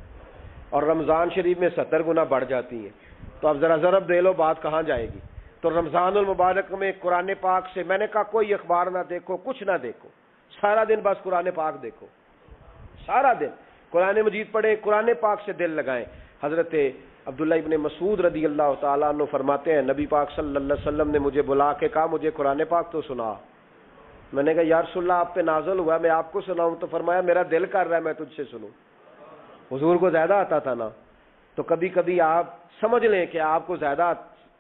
اور رمضان شریف میں 70 گنا بڑھ جاتی ہیں۔ تو اب ذرا ضرب دے لو بات کہاں جائے گی۔ تو رمضان المبارک میں قرآن پاک سے میں نے کہا کوئی اخبار نہ دیکھو، کچھ نہ دیکھو، سارا دن بس قرآن پاک دیکھو، سارا دن قرآن مجید پڑھیں، قرآن پاک سے دل لگائیں۔ حضرت عبداللہ ابن مسعود رضی اللہ تعالیٰ عنہ فرماتے ہیں نبی پاک صلی اللہ علیہ وسلم نے مجھے بلا کے کہا مجھے قرآن پاک تو سنا. میں نے کہا یا رسول اللہ آپ پہ نازل ہوا میں آپ کو سناؤں؟ تو فرمایا میرا دل کر رہا ہے میں تجھ سے سنوں. حضور کو زیادہ آتا تھا نا, تو کبھی کبھی آپ سمجھ لیں کہ آپ کو زیادہ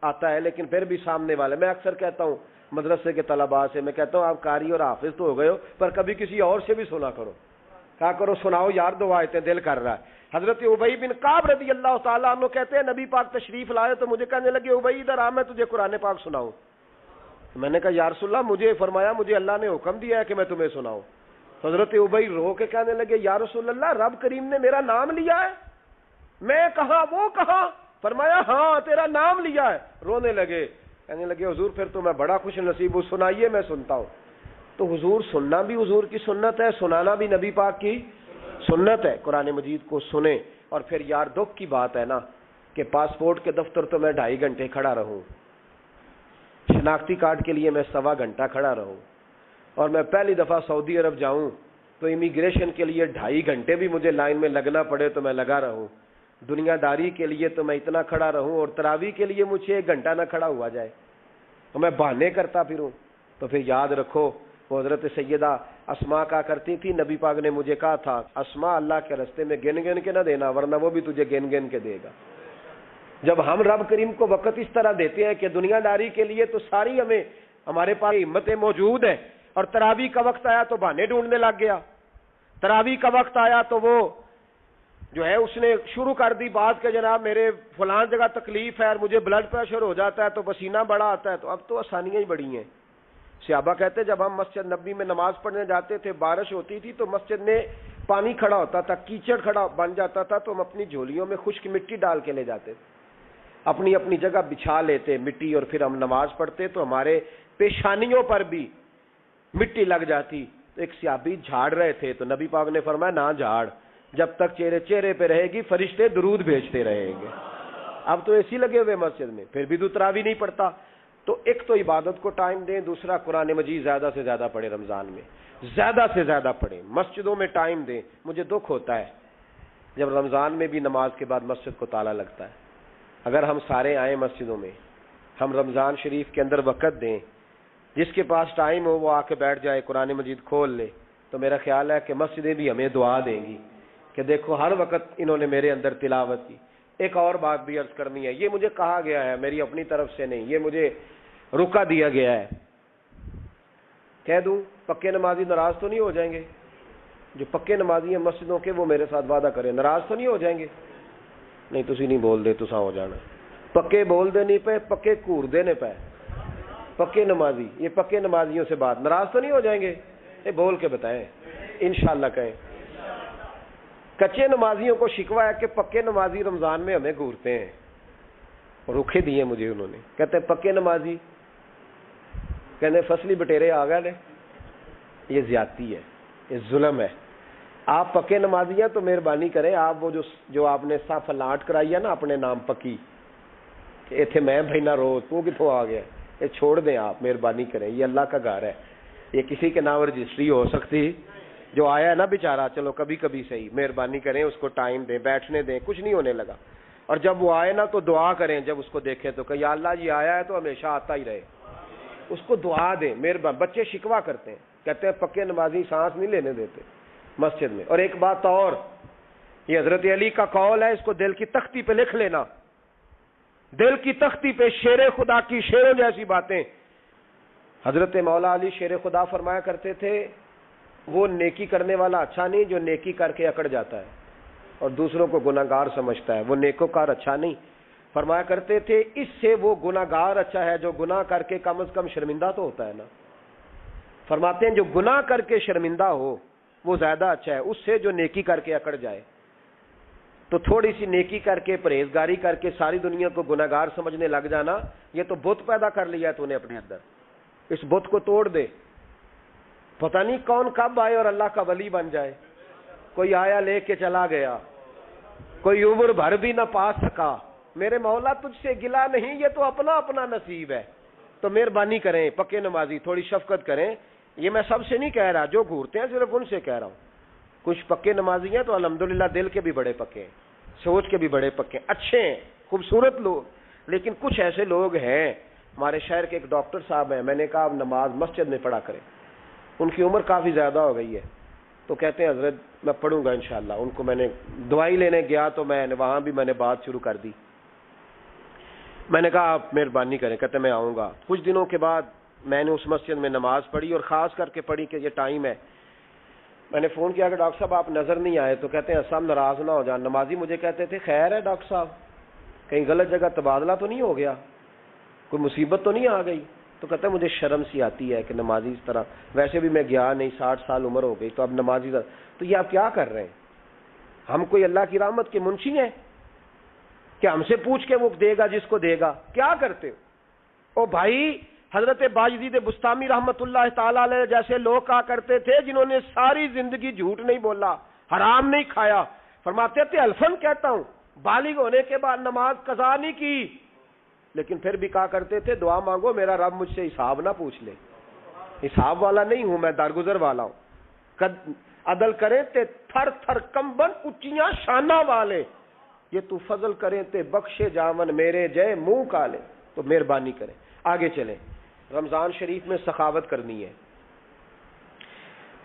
آتا ہے لیکن پھر بھی سامنے والے, میں اکثر کہتا ہوں مدرسے کے طلباء سے, میں کہتا ہوں آپ قاری اور حافظ تو ہو گئے ہو پر کبھی کسی اور سے بھی سنا کرو, کہا کرو سناؤ یار دو آیتیں دل کر رہا ہے. حضرت ابی بن کعب رضی اللہ تعالیٰ عنہ کہتے ہیں نبی پاک تشریف لائے تو مجھے کہنے لگے ابی ادھر آ میں تجھے قرآن پاک سناؤں. میں نے کہا یا رسول اللہ مجھے فرمایا مجھے اللہ نے حکم دیا ہے کہ میں تمہیں سناؤں. حضرت ابی رو کے کہنے لگے یا رسول اللہ رب کریم نے میرا نام لیا ہے؟ میں کہاں وہ کہاں؟ فرمایا ہاں تیرا نام لیا ہے. رونے لگے, کہنے لگے حضور پھر تو میں بڑا خوش نصیب ہوں, سنائیے میں سنتا ہوں. تو حضور سننا بھی حضور کی سنت ہے, سنانا بھی نبی پاک کی سنت ہے. قرآن مجید کو سنیں. اور پھر یار دکھ کی بات ہے نا کہ پاسپورٹ کے دفتر تو میں 2.5 گھنٹے کھڑا رہوں, شناختی کارڈ کے لیے میں 1.25 گھنٹہ کھڑا رہوں, اور میں پہلی دفعہ سعودی عرب جاؤں تو امیگریشن کے لیے 2.5 گھنٹے بھی مجھے لائن میں لگنا پڑے تو میں لگا رہوں. دنیا داری کے لیے تو میں اتنا کھڑا رہوں اور تراویح کے لیے مجھے 1 گھنٹہ نہ کھڑا ہوا جائے تو میں بہانے کرتا پھروں. تو پھر یاد رکھو وہ حضرت سیدہ اسماء کا کرتی تھی, نبی پاک نے مجھے کہا تھا اسماء اللہ کے رستے میں گن گن کے نہ دینا ورنہ وہ بھی تجھے گن گن کے دے گا. جب ہم رب کریم کو وقت اس طرح دیتے ہیں کہ دنیا داری کے لیے تو ساری ہمارے پاس ہمتیں موجود ہیں, اور تراویح کا وقت آیا تو بہانے ڈھونڈنے لگ گیا. تراویح کا وقت آیا تو وہ جو ہے اس نے شروع کر دی بات کہ جناب میرے فلان جگہ تکلیف ہے اور مجھے بلڈ پریشر ہو جاتا ہے تو پسینہ بڑا آتا ہے. تو اب تو آسانیاں ہی بڑی ہیں. صحابہ کہتے جب ہم مسجد نبوی میں نماز پڑھنے جاتے تھے بارش ہوتی تھی تو مسجد میں پانی کھڑا ہوتا تھا, کیچڑ کھڑا بن جاتا تھا, تو ہم اپنی جھولیوں میں خشک مٹی ڈال کے لے جاتے تھے, اپنی اپنی جگہ بچھا لیتے مٹی, اور پھر ہم نماز پڑھتے تو ہمارے پیشانیوں پر بھی مٹی لگ جاتی. تو ایک صحابی جھاڑ رہے تھے تو نبی پاک نے فرمایا نہ جھاڑ, جب تک چہرے پہ رہے گی فرشتے درود بھیجتے رہیں گے. اب تو ایسی لگے ہوئے مسجد میں پھر بھی تو تراویح نہیں پڑھتا. تو ایک تو عبادت کو ٹائم دیں, دوسرا قرآن مجید زیادہ سے زیادہ پڑھیں, رمضان میں زیادہ سے زیادہ پڑھیں, مسجدوں میں ٹائم دیں. مجھے دکھ ہوتا ہے جب رمضان میں بھی نماز کے بعد مسجد کو تالا لگتا ہے. اگر ہم سارے آئیں مسجدوں میں, ہم رمضان شریف کے اندر وقت دیں, جس کے پاس ٹائم ہو وہ آ کے بیٹھ جائے قرآن مجید کھول لے, تو میرا خیال ہے کہ مسجدیں بھی ہمیں دعا دیں گی کہ دیکھو ہر وقت انہوں نے میرے اندر تلاوت کی. ایک اور بات بھی عرض کرنی ہے, یہ مجھے کہا گیا ہے, میری اپنی طرف سے نہیں, یہ مجھے رکا دیا گیا ہے. کہہ دوں پکے نمازی ناراض تو نہیں ہو جائیں گے؟ جو پکے نمازی ہیں مسجدوں کے وہ میرے ساتھ وعدہ کریں ناراض تو نہیں ہو جائیں گے؟ نہیں تسی نہیں بول دے تساں ہو جانا. پکے بول دے نہیں پے, پکے گھور دینے پے. پکے نمازی, یہ پکے نمازیوں سے بات, ناراض تو نہیں ہو جائیں گے؟ یہ بول کے بتائیں, انشاءاللہ کہیں. کچے نمازیوں کو شکوہ ہے کہ پکے نمازی رمضان میں ہمیں گھورتے ہیں, روکے دیے مجھے انہوں نے. کہتے ہیں پکے نمازی, کہتے فصلی بٹیرے آ گئے. یہ زیادتی ہے, یہ ظلم ہے. آپ پکے نمازی ہیں تو مہربانی کریں, آپ وہ جو آپ نے صاف لاٹ کرائی ہے نا اپنے نام پکی, کہ ایتھے میں بھائی نہ رو تو کتوں آ گیا, یہ چھوڑ دیں آپ, مہربانی کریں. یہ اللہ کا گھر ہے, یہ کسی کے نام رجسٹری ہو سکتی. جو آیا ہے نا بیچارہ, چلو کبھی کبھی صحیح, مہربانی کریں اس کو ٹائم دیں, بیٹھنے دیں, کچھ نہیں ہونے لگا. اور جب وہ آئے نا تو دعا کریں, جب اس کو دیکھیں تو کہ یا اللہ یہ آیا ہے تو ہمیشہ آتا ہی رہے, اس کو دعا دیں. مہربان بچے شکوا کرتے ہیں, کہتے ہیں پکے نمازی سانس نہیں لینے دیتے مسجد میں. اور ایک بات اور, یہ حضرت علی کا قول ہے, اس کو دل کی تختی پہ لکھ لینا, دل کی تختی پہ شیر خدا کی شیروں جیسی باتیں. حضرت مولا علی شیر خدا فرمایا کرتے تھے, وہ نیکی کرنے والا اچھا نہیں جو نیکی کر کے اکڑ جاتا ہے اور دوسروں کو گناہگار سمجھتا ہے, وہ نیکوکار اچھا نہیں. فرمایا کرتے تھے اس سے وہ گناہگار اچھا ہے جو گناہ کر کے کم از کم شرمندہ تو ہوتا ہے نا. فرماتے ہیں جو گناہ کر کے شرمندہ ہو وہ زیادہ اچھا ہے اس سے جو نیکی کر کے اکڑ جائے. تو تھوڑی سی نیکی کر کے پرہیزگاری کر کے ساری دنیا کو گناہگار سمجھنے لگ جانا, یہ تو بت پیدا کر لیا ہے تو نے اپنے اندر, اس بت کو توڑ دے. پتہ نہیں کون کب آئے اور اللہ کا ولی بن جائے. کوئی آیا لے کے چلا گیا, کوئی عمر بھر بھی نہ پا سکا. میرے مولا تجھ سے گلا نہیں, یہ تو اپنا اپنا نصیب ہے. تو مہربانی کریں پکے نمازی, تھوڑی شفقت کریں. یہ میں سب سے نہیں کہہ رہا, جو گھورتے ہیں صرف ان سے کہہ رہا ہوں. کچھ پکے نمازی ہیں تو الحمدللہ دل کے بھی بڑے پکے ہیں, سوچ کے بھی بڑے پکے ہیں, اچھے ہیں, خوبصورت لوگ، لیکن کچھ ایسے لوگ ہیں، ہمارے شہر کے ایک ڈاکٹر صاحب ہیں، میں نے کہا آپ نماز مسجد میں پڑھا کریں، ان کی عمر کافی زیادہ ہو گئی ہے، تو کہتے ہیں حضرت میں پڑھوں گا انشاءاللہ۔ ان کو میں نے دوائی لینے گیا تو وہاں بھی میں نے بات شروع کر دی، میں نے کہا آپ مہربانی کریں، کہتے میں آؤں گا۔ کچھ دنوں کے بعد میں نے اس مسجد میں نماز پڑھی، اور خاص کر کے پڑھی کہ یہ ٹائم ہے، میں نے فون کیا کہ ڈاکٹر صاحب آپ نظر نہیں آئے، تو کہتے ہیں صاحب ناراض نہ ہو جائیں، نمازی مجھے کہتے تھے خیر ہے ڈاکٹر صاحب کہیں غلط جگہ تبادلہ تو نہیں ہو گیا، کوئی مصیبت تو نہیں آ گئی؟ تو کہتا ہے مجھے شرم سی آتی ہے کہ نمازی اس طرح، ویسے بھی میں گیا نہیں، 60 سال عمر ہو گئی، تو اب نمازی تو یہ آپ کیا کر رہے ہیں؟ ہم کوئی اللہ کی رحمت کے منشی ہیں کہ ہم سے پوچھ کے وہ دے گا جس کو دے گا؟ کیا کرتے ہو؟ او بھائی، حضرت باجدید بستامی رحمت اللہ تعالی علیہ جیسے لوگ کہا کرتے تھے جنہوں نے ساری زندگی جھوٹ نہیں بولا، حرام نہیں کھایا، فرماتے تھے الفن کہتا ہوں، بالغ ہونے کے بعد نماز قضا نہیں کی، لیکن پھر بھی کہا کرتے تھے دعا مانگو میرا رب مجھ سے حساب نہ پوچھ لے۔ حساب والا نہیں ہوں میں، درگزر والا ہوں۔ عدل کریں تے تھر تھر کمبن اچیاں شانہ والے، یہ تو فضل کریں تے بخشے جاون میرے جے منہ کالے۔ تو مہربانی کریں، آگے چلیں۔ رمضان شریف میں سخاوت کرنی ہے۔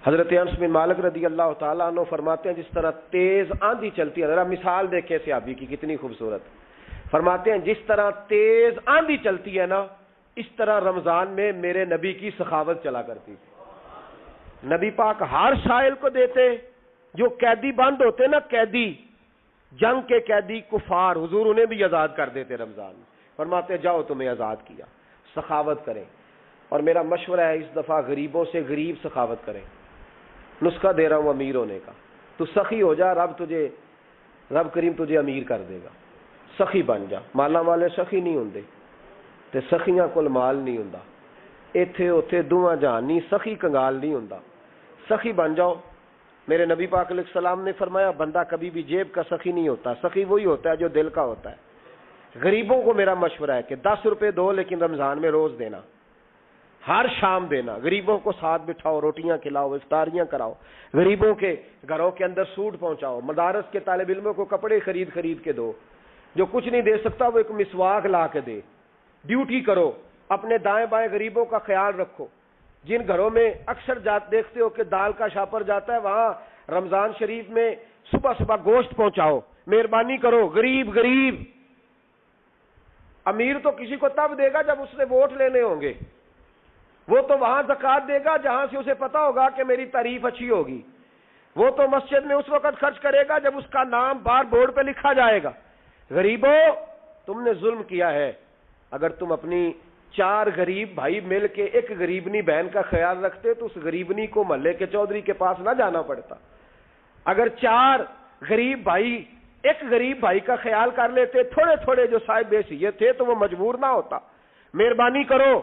حضرت انس بن مالک رضی اللہ تعالیٰ عنہ فرماتے ہیں جس طرح تیز آندھی چلتی ہے، ذرا مثال دیکھیں صحابی کی کتنی خوبصورت، فرماتے ہیں جس طرح تیز آندھی چلتی ہے نا، اس طرح رمضان میں میرے نبی کی سخاوت چلا کرتی تھی۔ نبی پاک ہر سائل کو دیتے، جو قیدی بند ہوتے نا، قیدی جنگ کے قیدی کفار، حضور انہیں بھی آزاد کر دیتے رمضان میں، فرماتے جاؤ تمہیں آزاد کیا۔ سخاوت کریں، اور میرا مشورہ ہے اس دفعہ غریبوں سے غریب سخاوت کریں۔ نسخہ دے رہا ہوں امیر ہونے کا، تو سخی ہو جا، رب کریم تجھے امیر کر دے گا۔ سخی بن جا، مالا والے سخی نہیں ہوندے تے سخیاں کول مال نہیں ہوندا، ایتھے اوتھے دوواں جہان نہیں، سخی کنگال نہیں ہوندا، سخی بن جاؤ۔ میرے نبی پاک علیہ السلام نے فرمایا بندہ کبھی بھی جیب کا سخی نہیں ہوتا، سخی وہی ہوتا ہے جو دل کا ہوتا ہے۔ غریبوں کو میرا مشورہ ہے کہ 10 روپے دو، لیکن رمضان میں روز دینا، ہر شام دینا، غریبوں کو ساتھ بٹھاؤ، روٹیاں کھلاؤ، افطاریاں کراؤ، غریبوں کے گھروں کے اندر سوٹ پہنچاؤ، مدارس کے طالب علموں کو کپڑے خرید کے دو، جو کچھ نہیں دے سکتا وہ ایک مسواک لا کے دے، ڈیوٹی کرو، اپنے دائیں بائیں غریبوں کا خیال رکھو۔ جن گھروں میں اکثر دیکھتے ہو کہ دال کا شاپر جاتا ہے، وہاں رمضان شریف میں صبح صبح گوشت پہنچاؤ، مہربانی کرو۔ غریب امیر تو کسی کو تب دے گا جب اس نے ووٹ لینے ہوں گے، وہ تو وہاں زکات دے گا جہاں سے اسے پتا ہوگا کہ میری تعریف اچھی ہوگی، وہ تو مسجد میں اس وقت خرچ کرے گا جب اس کا نام بار بورڈ پہ لکھا جائے گا۔ غریبوں، تم نے ظلم کیا ہے، اگر تم اپنی 4 غریب بھائی مل کے ایک غریبنی بہن کا خیال رکھتے تو اس غریبنی کو محلے کے چودھری کے پاس نہ جانا پڑتا۔ اگر 4 غریب بھائی ایک غریب بھائی کا خیال کر لیتے، تھوڑے تھوڑے جو صاحب حیثیت تھے، تو وہ مجبور نہ ہوتا۔ مہربانی کرو۔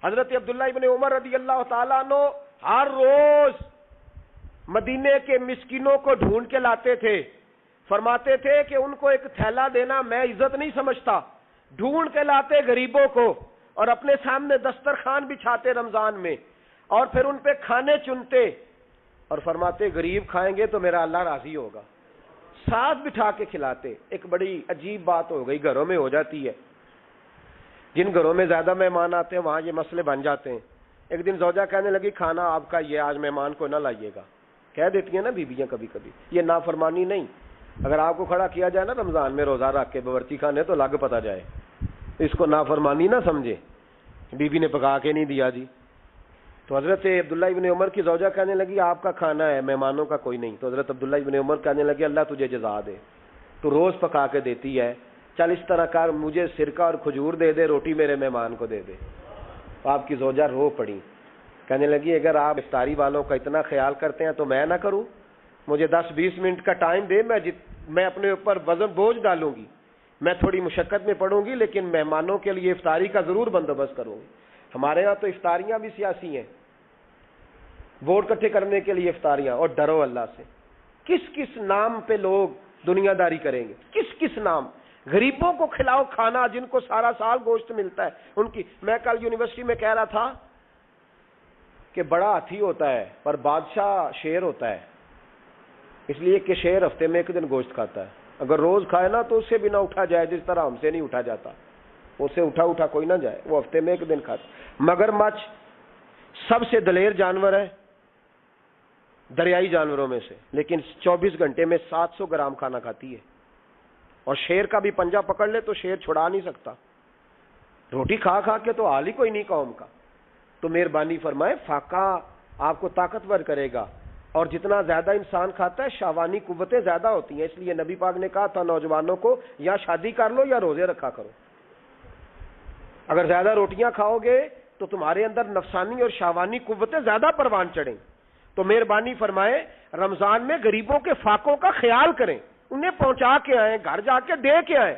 حضرت عبداللہ ابن عمر رضی اللہ تعالیٰ عنہ ہر روز مدینے کے مسکینوں کو ڈھونڈ کے لاتے تھے، فرماتے تھے کہ ان کو ایک تھیلا دینا میں عزت نہیں سمجھتا، ڈھونڈ کے لاتے غریبوں کو اور اپنے سامنے دسترخوان بچھاتے رمضان میں، اور پھر ان پہ کھانے چنتے اور فرماتے غریب کھائیں گے تو میرا اللہ راضی ہوگا، ساتھ بٹھا کے کھلاتے۔ ایک بڑی عجیب بات ہو گئی، گھروں میں ہو جاتی ہے، جن گھروں میں زیادہ مہمان آتے ہیں وہاں یہ مسئلے بن جاتے ہیں۔ ایک دن زوجہ کہنے لگی کھانا آپ کا یہ آج مہمان کو نہ لائیے گا، کہہ دیتی ہیں نا بیویاں کبھی کبھی، یہ نافرمانی نہیں۔ اگر آپ کو کھڑا کیا جائے نا رمضان میں روزہ رکھ کے باورچی خانے تو لگ پتا جائے، اس کو نافرمانی نہ سمجھے، بیوی نے پکا کے نہیں دیا جی۔ تو حضرت عبداللہ ابن عمر کی زوجہ کہنے لگی آپ کا کھانا ہے، مہمانوں کا کوئی نہیں۔ تو حضرت عبداللہ ابن عمر کہنے لگے اللہ تجھے جزا دے، تو روز پکا کے دیتی ہے، چل اس طرح کر مجھے سرکہ اور کھجور دے دے، روٹی میرے مہمان کو دے دے۔ آپ کی زوجہ رو پڑی، کہنے لگی اگر آپ افطاری والوں کا اتنا خیال کرتے ہیں تو میں نہ کروں، مجھے 10-20 منٹ کا ٹائم دے، میں اپنے اوپر وزن بوجھ ڈالوں گی، میں تھوڑی مشقت میں پڑوں گی، لیکن مہمانوں کے لیے افطاری کا ضرور بندوبست کروں گی۔ ہمارے ہاں تو افطاریاں بھی سیاسی ہیں، ووٹ اکٹھے کرنے کے لیے افطاریاں، اور ڈرو اللہ سے۔ کس نام پہ لوگ دنیا داری کریں گے، کس نام؟ غریبوں کو کھلاؤ کھانا جن کو سارا سال گوشت ملتا ہے ان کی۔ میں کل یونیورسٹی میں کہہ رہا تھا کہ بڑا ہاتھی ہوتا ہے پر بادشاہ شیر ہوتا ہے، اس لیے کہ شیر ہفتے میں 1 دن گوشت کھاتا ہے، اگر روز کھائے نا تو اس سے بھی نہ اٹھا جائے جس طرح ہم سے نہیں اٹھا جاتا، اس سے اٹھا کوئی نہ جائے، وہ ہفتے میں ایک دن کھاتا۔ مگرمچھ سب سے دلیر جانور ہے دریائی جانوروں میں سے، لیکن 24 گھنٹے میں 700 گرام کھانا کھاتی ہے، اور شیر کا بھی پنجہ پکڑ لے تو شیر چھڑا نہیں سکتا، روٹی کھا کھا کے تو حال ہی کوئی نہیں قوم کا۔ تو مہربانی فرمائے، فاقہ آپ کو طاقتور کرے گا، اور جتنا زیادہ انسان کھاتا ہے شہوانی قوتیں زیادہ ہوتی ہیں، اس لیے نبی پاک نے کہا تھا نوجوانوں کو یا شادی کر لو یا روزے رکھا کرو۔ اگر زیادہ روٹیاں کھاؤ گے تو تمہارے اندر نفسانی اور شہوانی قوتیں زیادہ پروان چڑھیں۔ تو مہربانی فرمائے رمضان میں غریبوں کے فاقوں کا خیال کریں، انہیں پہنچا کے آئیں، گھر جا کے دے کے آئیں۔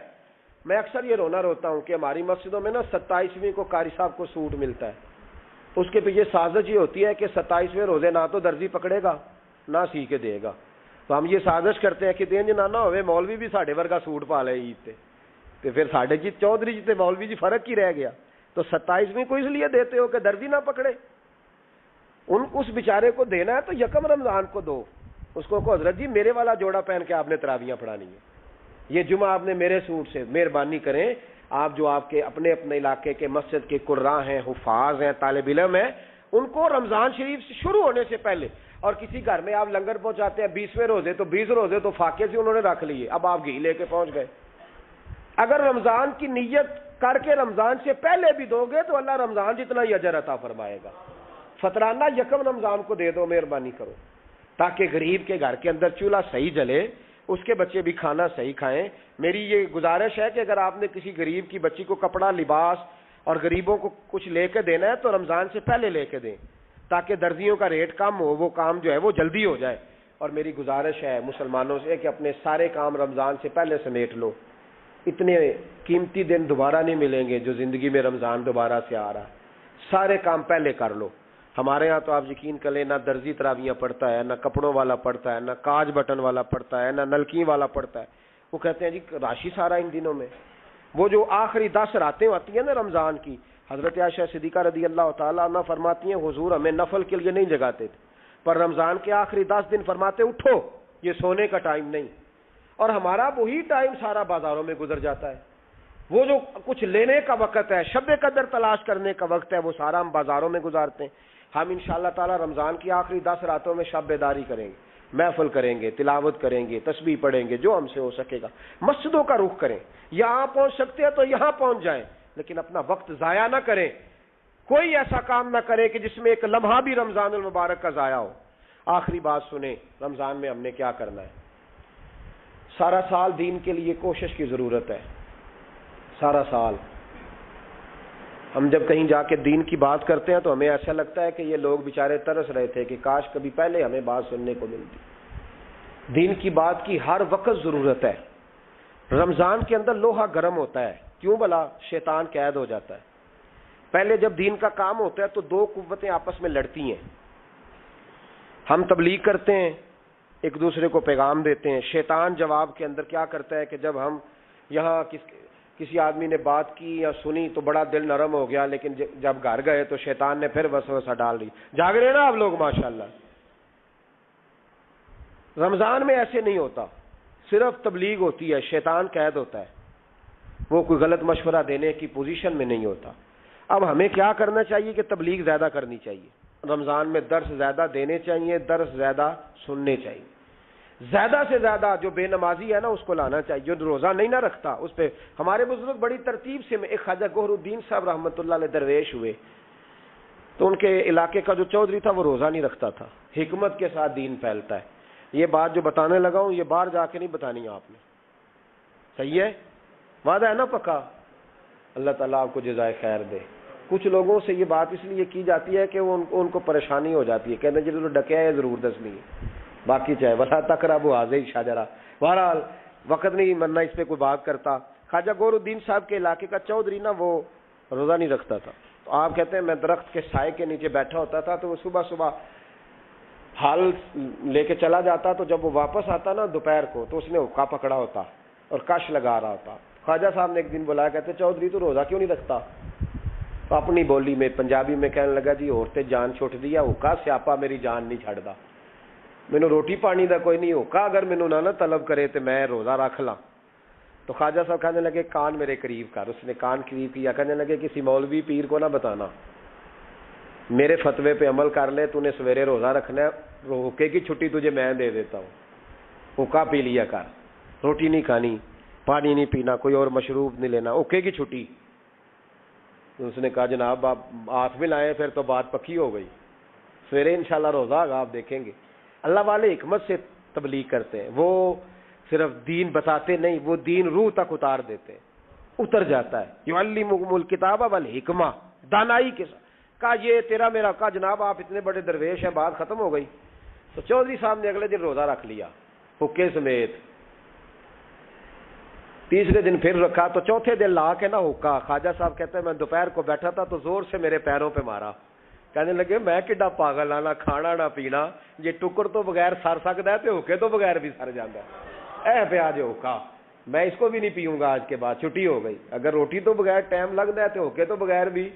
میں اکثر یہ روتا ہوں کہ ہماری مسجدوں میں نا 27ویں کو قاری صاحب کو سوٹ ملتا ہے، اس کے پیچھے سازش یہ ہوتی ہے کہ 27ویں روزے نہ تو درزی پکڑے گا نہ سی کے دے گا، تو ہم یہ سازش کرتے ہیں کہ دین جنانا ہوئے مولوی بھی ساڑھے ورگا سوٹ پا لے عید تے پھر ساڑھے جی چودھری جی تے مولوی جی فرق ہی رہ گیا۔ تو 27ویں کو اس لیے دیتے ہو کہ درزی نہ پکڑے، اس بیچارے کو دینا ہے تو یکم رمضان کو دو، اس کو حضرت جی میرے والا جوڑا پہن کے آپ نے تراویاں پڑھانی ہے، یہ جمعہ آپ نے میرے سوٹ سے۔ مہربانی کریں آپ جو آپ کے اپنے علاقے کے مسجد کے قراء ہیں، حفاظ ہیں، طالب علم ہیں، ان کو رمضان شریف سے شروع ہونے سے پہلے، اور کسی گھر میں آپ لنگر پہنچاتے ہیں 20ویں روزے تو 20 روزے تو فاقے سے انہوں نے رکھ لیے، اب آپ گھی لے کے پہنچ گئے۔ اگر رمضان کی نیت کر کے رمضان سے پہلے بھی دو گے تو اللہ رمضان جتنا ہی اجر عطا فرمائے گا۔ فطرانہ یکم رمضان کو دے دو، مہربانی کرو، تاکہ غریب کے گھر کے اندر چولہا صحیح جلے، اس کے بچے بھی کھانا صحیح کھائیں۔ میری یہ گزارش ہے کہ اگر آپ نے کسی غریب کی بچی کو کپڑا، لباس اور غریبوں کو کچھ لے کے دینا ہے تو رمضان سے پہلے لے کے دیں، تاکہ درزیوں کا ریٹ کم ہو، وہ کام جو ہے وہ جلدی ہو جائے۔ اور میری گزارش ہے مسلمانوں سے کہ اپنے سارے کام رمضان سے پہلے سمیٹ لو، اتنے قیمتی دن دوبارہ نہیں ملیں گے جو زندگی میں رمضان دوبارہ سے آ رہا ہے، سارے کام پہلے کر لو۔ ہمارے ہاں تو آپ یقین کر لیں نہ درزی تراویاں پڑھتا ہے، نہ کپڑوں والا پڑھتا ہے، نہ کاج بٹن والا پڑھتا ہے، نہ نلکی والا پڑھتا ہے۔ وہ کہتے ہیں جی راشی سارا ان دنوں میں، وہ جو آخری 10 راتیں ہوتی ہیں نا رمضان کی، حضرت عائشہ صدیقہ رضی اللہ تعالیٰ عنہ فرماتی ہیں حضور ہمیں نفل کے لیے نہیں جگاتے تھے، پر رمضان کے آخری 10 دن فرماتے اٹھو، یہ سونے کا ٹائم نہیں۔ اور ہمارا وہی ٹائم سارا بازاروں میں گزر جاتا ہے، وہ جو کچھ لینے کا وقت ہے، شب قدر تلاش کرنے کا وقت ہے، وہ سارا ہم بازاروں میں گزارتے ہیں۔ ہم انشاءاللہ تعالی رمضان کی آخری 10 راتوں میں شب بیداری کریں گے، محفل کریں گے، تلاوت کریں گے، تسبیح پڑھیں گے، جو ہم سے ہو سکے گا۔ مسجدوں کا رخ کریں، یہاں پہنچ سکتے ہیں تو یہاں پہنچ جائیں، لیکن اپنا وقت ضائع نہ کریں، کوئی ایسا کام نہ کرے کہ جس میں ایک لمحہ بھی رمضان المبارک کا ضائع ہو۔ آخری بات سنیں، رمضان میں ہم نے کیا کرنا ہے؟ سارا سال دین کے لیے کوشش کی ضرورت ہے، سارا سال ہم جب کہیں جا کے دین کی بات کرتے ہیں تو ہمیں ایسا لگتا ہے کہ یہ لوگ بیچارے ترس رہے تھے کہ کاش کبھی پہلے ہمیں بات سننے کو ملتی۔ دین کی بات کی ہر وقت ضرورت ہے۔ رمضان کے اندر لوہا گرم ہوتا ہے، کیوں بھلا؟ شیطان قید ہو جاتا ہے۔ پہلے جب دین کا کام ہوتا ہے تو دو قوتیں آپس میں لڑتی ہیں، ہم تبلیغ کرتے ہیں، ایک دوسرے کو پیغام دیتے ہیں، شیطان جواب کے اندر کیا کرتا ہے کہ جب ہم یہاں کسی آدمی نے بات کی یا سنی تو بڑا دل نرم ہو گیا، لیکن جب گھر گئے تو شیطان نے پھر وسوسہ ڈال دی۔ جاگ رہے نا آپ لوگ ماشاءاللہ۔ رمضان میں ایسے نہیں ہوتا، صرف تبلیغ ہوتی ہے، شیطان قید ہوتا ہے، وہ کوئی غلط مشورہ دینے کی پوزیشن میں نہیں ہوتا۔ اب ہمیں کیا کرنا چاہیے کہ تبلیغ زیادہ کرنی چاہیے، رمضان میں درس زیادہ دینے چاہیے، درس زیادہ سننے چاہیے، زیادہ سے زیادہ جو بے نمازی ہے نا اس کو لانا چاہیے، جو روزہ نہیں نہ رکھتا اس پہ۔ ہمارے بزرگ بڑی ترتیب سے، ایک خواجہ گوہر الدین صاحب رحمۃ اللہ علیہ درویش ہوئے، تو ان کے علاقے کا جو چودھری تھا وہ روزہ نہیں رکھتا تھا، حکمت کے ساتھ دین پھیلتا ہے۔ یہ بات جو بتانے لگا ہوں یہ باہر جا کے نہیں بتانی آپ نے، صحیح ہے؟ وعدہ ہے نا پکا؟ اللہ تعالیٰ آپ کو جزائے خیر دے۔ کچھ لوگوں سے یہ بات اس لیے کی جاتی ہے کہ ان کو پریشانی ہو جاتی ہے، کہتے ہیں جب ڈکیا ہے ضرور دسنی ہے، باقی چاہے ولا تقربوا هذه الشجرہ۔ بہرحال وقت نہیں مرنا اس پہ کوئی بات کرتا۔ خواجہ گوہر الدین صاحب کے علاقے کا چودھری نا وہ روزہ نہیں رکھتا تھا، تو آپ کہتے ہیں میں درخت کے سائے کے نیچے بیٹھا ہوتا تھا تو وہ صبح صبح حال لے کے چلا جاتا، تو جب وہ واپس آتا نا دوپہر کو تو اس نے حقہ پکڑا ہوتا اور کش لگا رہا ہوتا۔ خواجہ صاحب نے ایک دن بلایا، کہتے چودھری تو روزہ کیوں نہیں رکھتا؟ تو اپنی بولی میں پنجابی میں کہنے لگا جی عورتیں جان چھوٹ دیا، حقہ سیاپا میری جان نہیں چھڑدا۔ مینوں روٹی پانی دا کوئی نہیں ہوکا, اگر مینوں نہ طلب کرے تو میں روزہ رکھ لاں. تو خواجہ صاحب کہنے لگے کان میرے قریب کر. اس نے کان قریب کیا, کہنے لگے کسی مولوی پیر کو نہ بتانا, میرے فتوے پہ عمل کر لے, تو نے سویرے روزہ رکھنا ہے, حکے کی چھٹی تجھے میں دے دیتا ہوں, حکا پی لیا کر, روٹی نہیں کھانی, پانی نہیں پینا, کوئی اور مشروب نہیں لینا, حکے کی چھٹی. اس نے کہا جناب آپ ہاتھ میں لائیں, پھر تو بات پکی ہو گئی, سویرے انشاءاللہ روزہ آگا, آپ دیکھیں گے. اللہ والے حکمت سے تبلیغ کرتے ہیں, وہ صرف دین بتاتے نہیں, وہ دین روح تک اتار دیتے ہیں, اتر جاتا ہے. یعلمکم الکتاب والحکمہ, دانائی کے ساتھ. کہا یہ تیرا میرا, کہا جناب آپ اتنے بڑے درویش ہیں, بات ختم ہو گئی. تو چودھری صاحب نے اگلے دن روزہ رکھ لیا حکے سمیت. تیسرے دن پھر رکھا, تو چوتھے دن لا کے نہ حکا. خواجہ صاحب کہتے ہیں میں دوپہر کو بیٹھا تھا تو زور سے میرے پیروں پہ مارا. کہنے لگے میں کڈا پاگل ہاں, نہ کھانا نہ پینا, یہ ٹکر تو بغیر سر سکتا ہے تو حکے تو بغیر بھی سر جاتا ہے. اے پہ آج حکا, میں اس کو بھی نہیں پیوں گا آج کے بعد, چھٹی ہو گئی. اگر روٹی تو بغیر ٹائم لگتا ہے تو حکے تو بغیر بھی.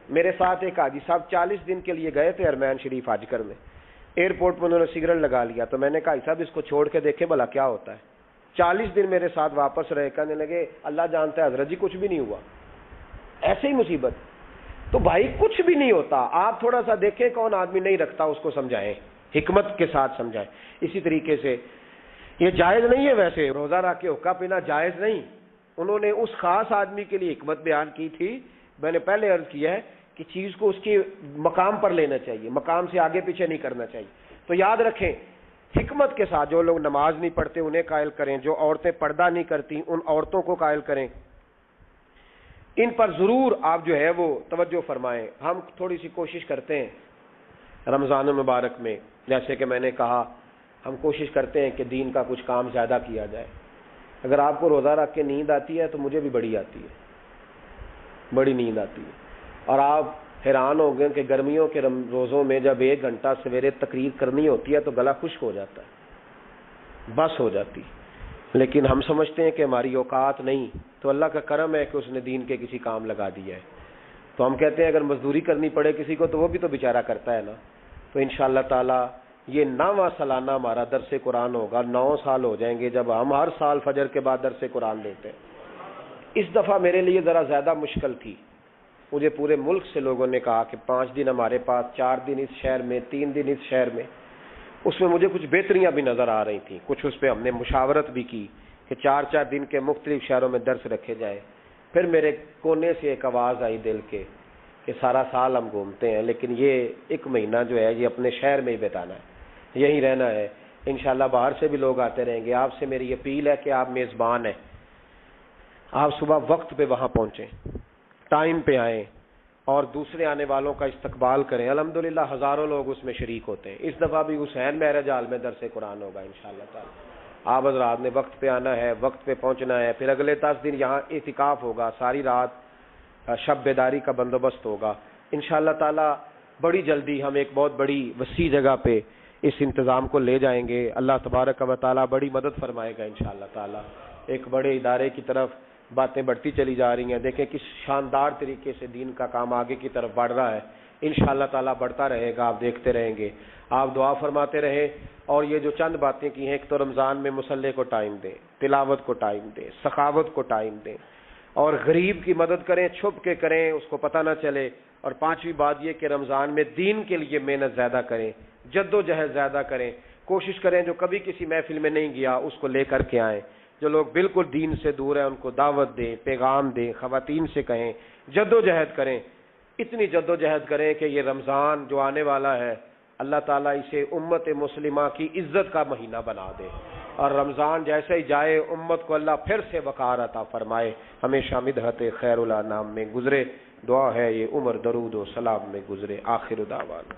میرے ساتھ ایک حاجی صاحب 40 دن کے لیے گئے تھے حرمین شریف حج کرنے. ایئرپورٹ پہ انہوں نے سگریٹ لگا لیا, تو میں نے کہا صاحب اس کو چھوڑ کے دیکھیں بھلا کیا ہوتا ہے. 40 دن میرے ساتھ واپس رہے, کہنے لگے اللہ جانتا ہے حضرت جی کچھ بھی نہیں ہوا, ایسے ہی مصیبت. تو بھائی کچھ بھی نہیں ہوتا, آپ تھوڑا سا دیکھیں کون آدمی نہیں رکھتا اس کو سمجھائیں, حکمت کے ساتھ سمجھائیں. اسی طریقے سے یہ جائز نہیں ہے, ویسے روزہ رکھ کے حکا پینا جائز نہیں. انہوں نے اس خاص آدمی کے لیے حکمت بیان کی تھی. میں نے پہلے عرض کیا ہے کہ چیز کو اس کے مقام پر لینا چاہیے, مقام سے آگے پیچھے نہیں کرنا چاہیے. تو یاد رکھیں حکمت کے ساتھ, جو لوگ نماز نہیں پڑھتے انہیں قائل کریں, جو عورتیں پردہ نہیں کرتی ان عورتوں کو قائل کریں. ان پر ضرور آپ جو ہے وہ توجہ فرمائیں. ہم تھوڑی سی کوشش کرتے ہیں رمضان مبارک میں, جیسے کہ میں نے کہا ہم کوشش کرتے ہیں کہ دین کا کچھ کام زیادہ کیا جائے. اگر آپ کو روزہ رکھ کے نیند آتی ہے تو مجھے بھی بڑی آتی ہے, بڑی نیند آتی ہے. اور آپ حیران ہو گئے کہ گرمیوں کے روزوں میں جب 1 گھنٹہ سویرے تقریر کرنی ہوتی ہے تو گلا خشک ہو جاتا ہے, بس ہو جاتی. لیکن ہم سمجھتے ہیں کہ ہماری اوقات نہیں, تو اللہ کا کرم ہے کہ اس نے دین کے کسی کام لگا دیا ہے. تو ہم کہتے ہیں اگر مزدوری کرنی پڑے کسی کو تو وہ بھی تو بیچارہ کرتا ہے نا. تو انشاءاللہ تعالی یہ 9واں سالانہ ہمارا درس قرآن ہوگا. 9 سال ہو جائیں گے جب ہم ہر سال فجر کے بعد درس قرآن دیتے ہیں. اس دفعہ میرے لیے ذرا زیادہ مشکل تھی. مجھے پورے ملک سے لوگوں نے کہا کہ 5 دن ہمارے پاس, 4 دن اس شہر میں, 3 دن اس شہر میں. اس میں مجھے کچھ بہتریاں بھی نظر آ رہی تھیں, کچھ اس پہ ہم نے مشاورت بھی کی کہ 4 دن کے مختلف شہروں میں درس رکھے جائے. پھر میرے کونے سے ایک آواز آئی دل کے کہ سارا سال ہم گھومتے ہیں لیکن یہ 1 مہینہ جو ہے یہ اپنے شہر میں ہی بتانا ہے, یہیں رہنا ہے. انشاءاللہ باہر سے بھی لوگ آتے رہیں گے. آپ سے میری اپیل ہے کہ آپ میزبان ہیں, آپ صبح وقت پہ وہاں پہنچیں, ٹائم پہ آئیں اور دوسرے آنے والوں کا استقبال کریں. الحمدللہ ہزاروں لوگ اس میں شریک ہوتے ہیں. اس دفعہ بھی حسین میرج ہال میں درس قرآن ہوگا انشاءاللہ تعالی. آپ حضرات نے وقت پہ آنا ہے, وقت پہ پہنچنا ہے. پھر اگلے 10 دن یہاں اعتکاف ہوگا, ساری رات شب بیداری کا بندوبست ہوگا انشاءاللہ تعالی. بڑی جلدی ہم ایک بہت بڑی وسیع جگہ پہ اس انتظام کو لے جائیں گے. اللہ تبارک و تعالی بڑی مدد فرمائے گا انشاءاللہ تعالی. ایک بڑے ادارے کی طرف باتیں بڑھتی چلی جا رہی ہیں. دیکھیں کس شاندار طریقے سے دین کا کام آگے کی طرف بڑھ رہا ہے. انشاءاللہ تعالی بڑھتا رہے گا, آپ دیکھتے رہیں گے. آپ دعا فرماتے رہیں. اور یہ جو چند باتیں کی ہیں, ایک تو رمضان میں مصلے کو ٹائم دیں, تلاوت کو ٹائم دیں, سخاوت کو ٹائم دیں, اور غریب کی مدد کریں, چھپ کے کریں, اس کو پتہ نہ چلے. اور 5ویں بات یہ کہ رمضان میں دین کے لیے محنت زیادہ کریں, جد و جہد زیادہ کریں. کوشش کریں جو کبھی کسی محفل میں نہیں گیا اس کو لے کر کے آئیں. جو لوگ بالکل دین سے دور ہیں ان کو دعوت دیں, پیغام دیں, خواتین سے کہیں جد و جہد کریں. اتنی جد و جہد کریں کہ یہ رمضان جو آنے والا ہے اللہ تعالیٰ اسے امت مسلمہ کی عزت کا مہینہ بنا دے, اور رمضان جیسے ہی جائے امت کو اللہ پھر سے وقار عطا فرمائے, ہمیشہ مدحت خیر الانام میں گزرے. دعا ہے یہ عمر درود و سلام میں گزرے. آخر دعوانا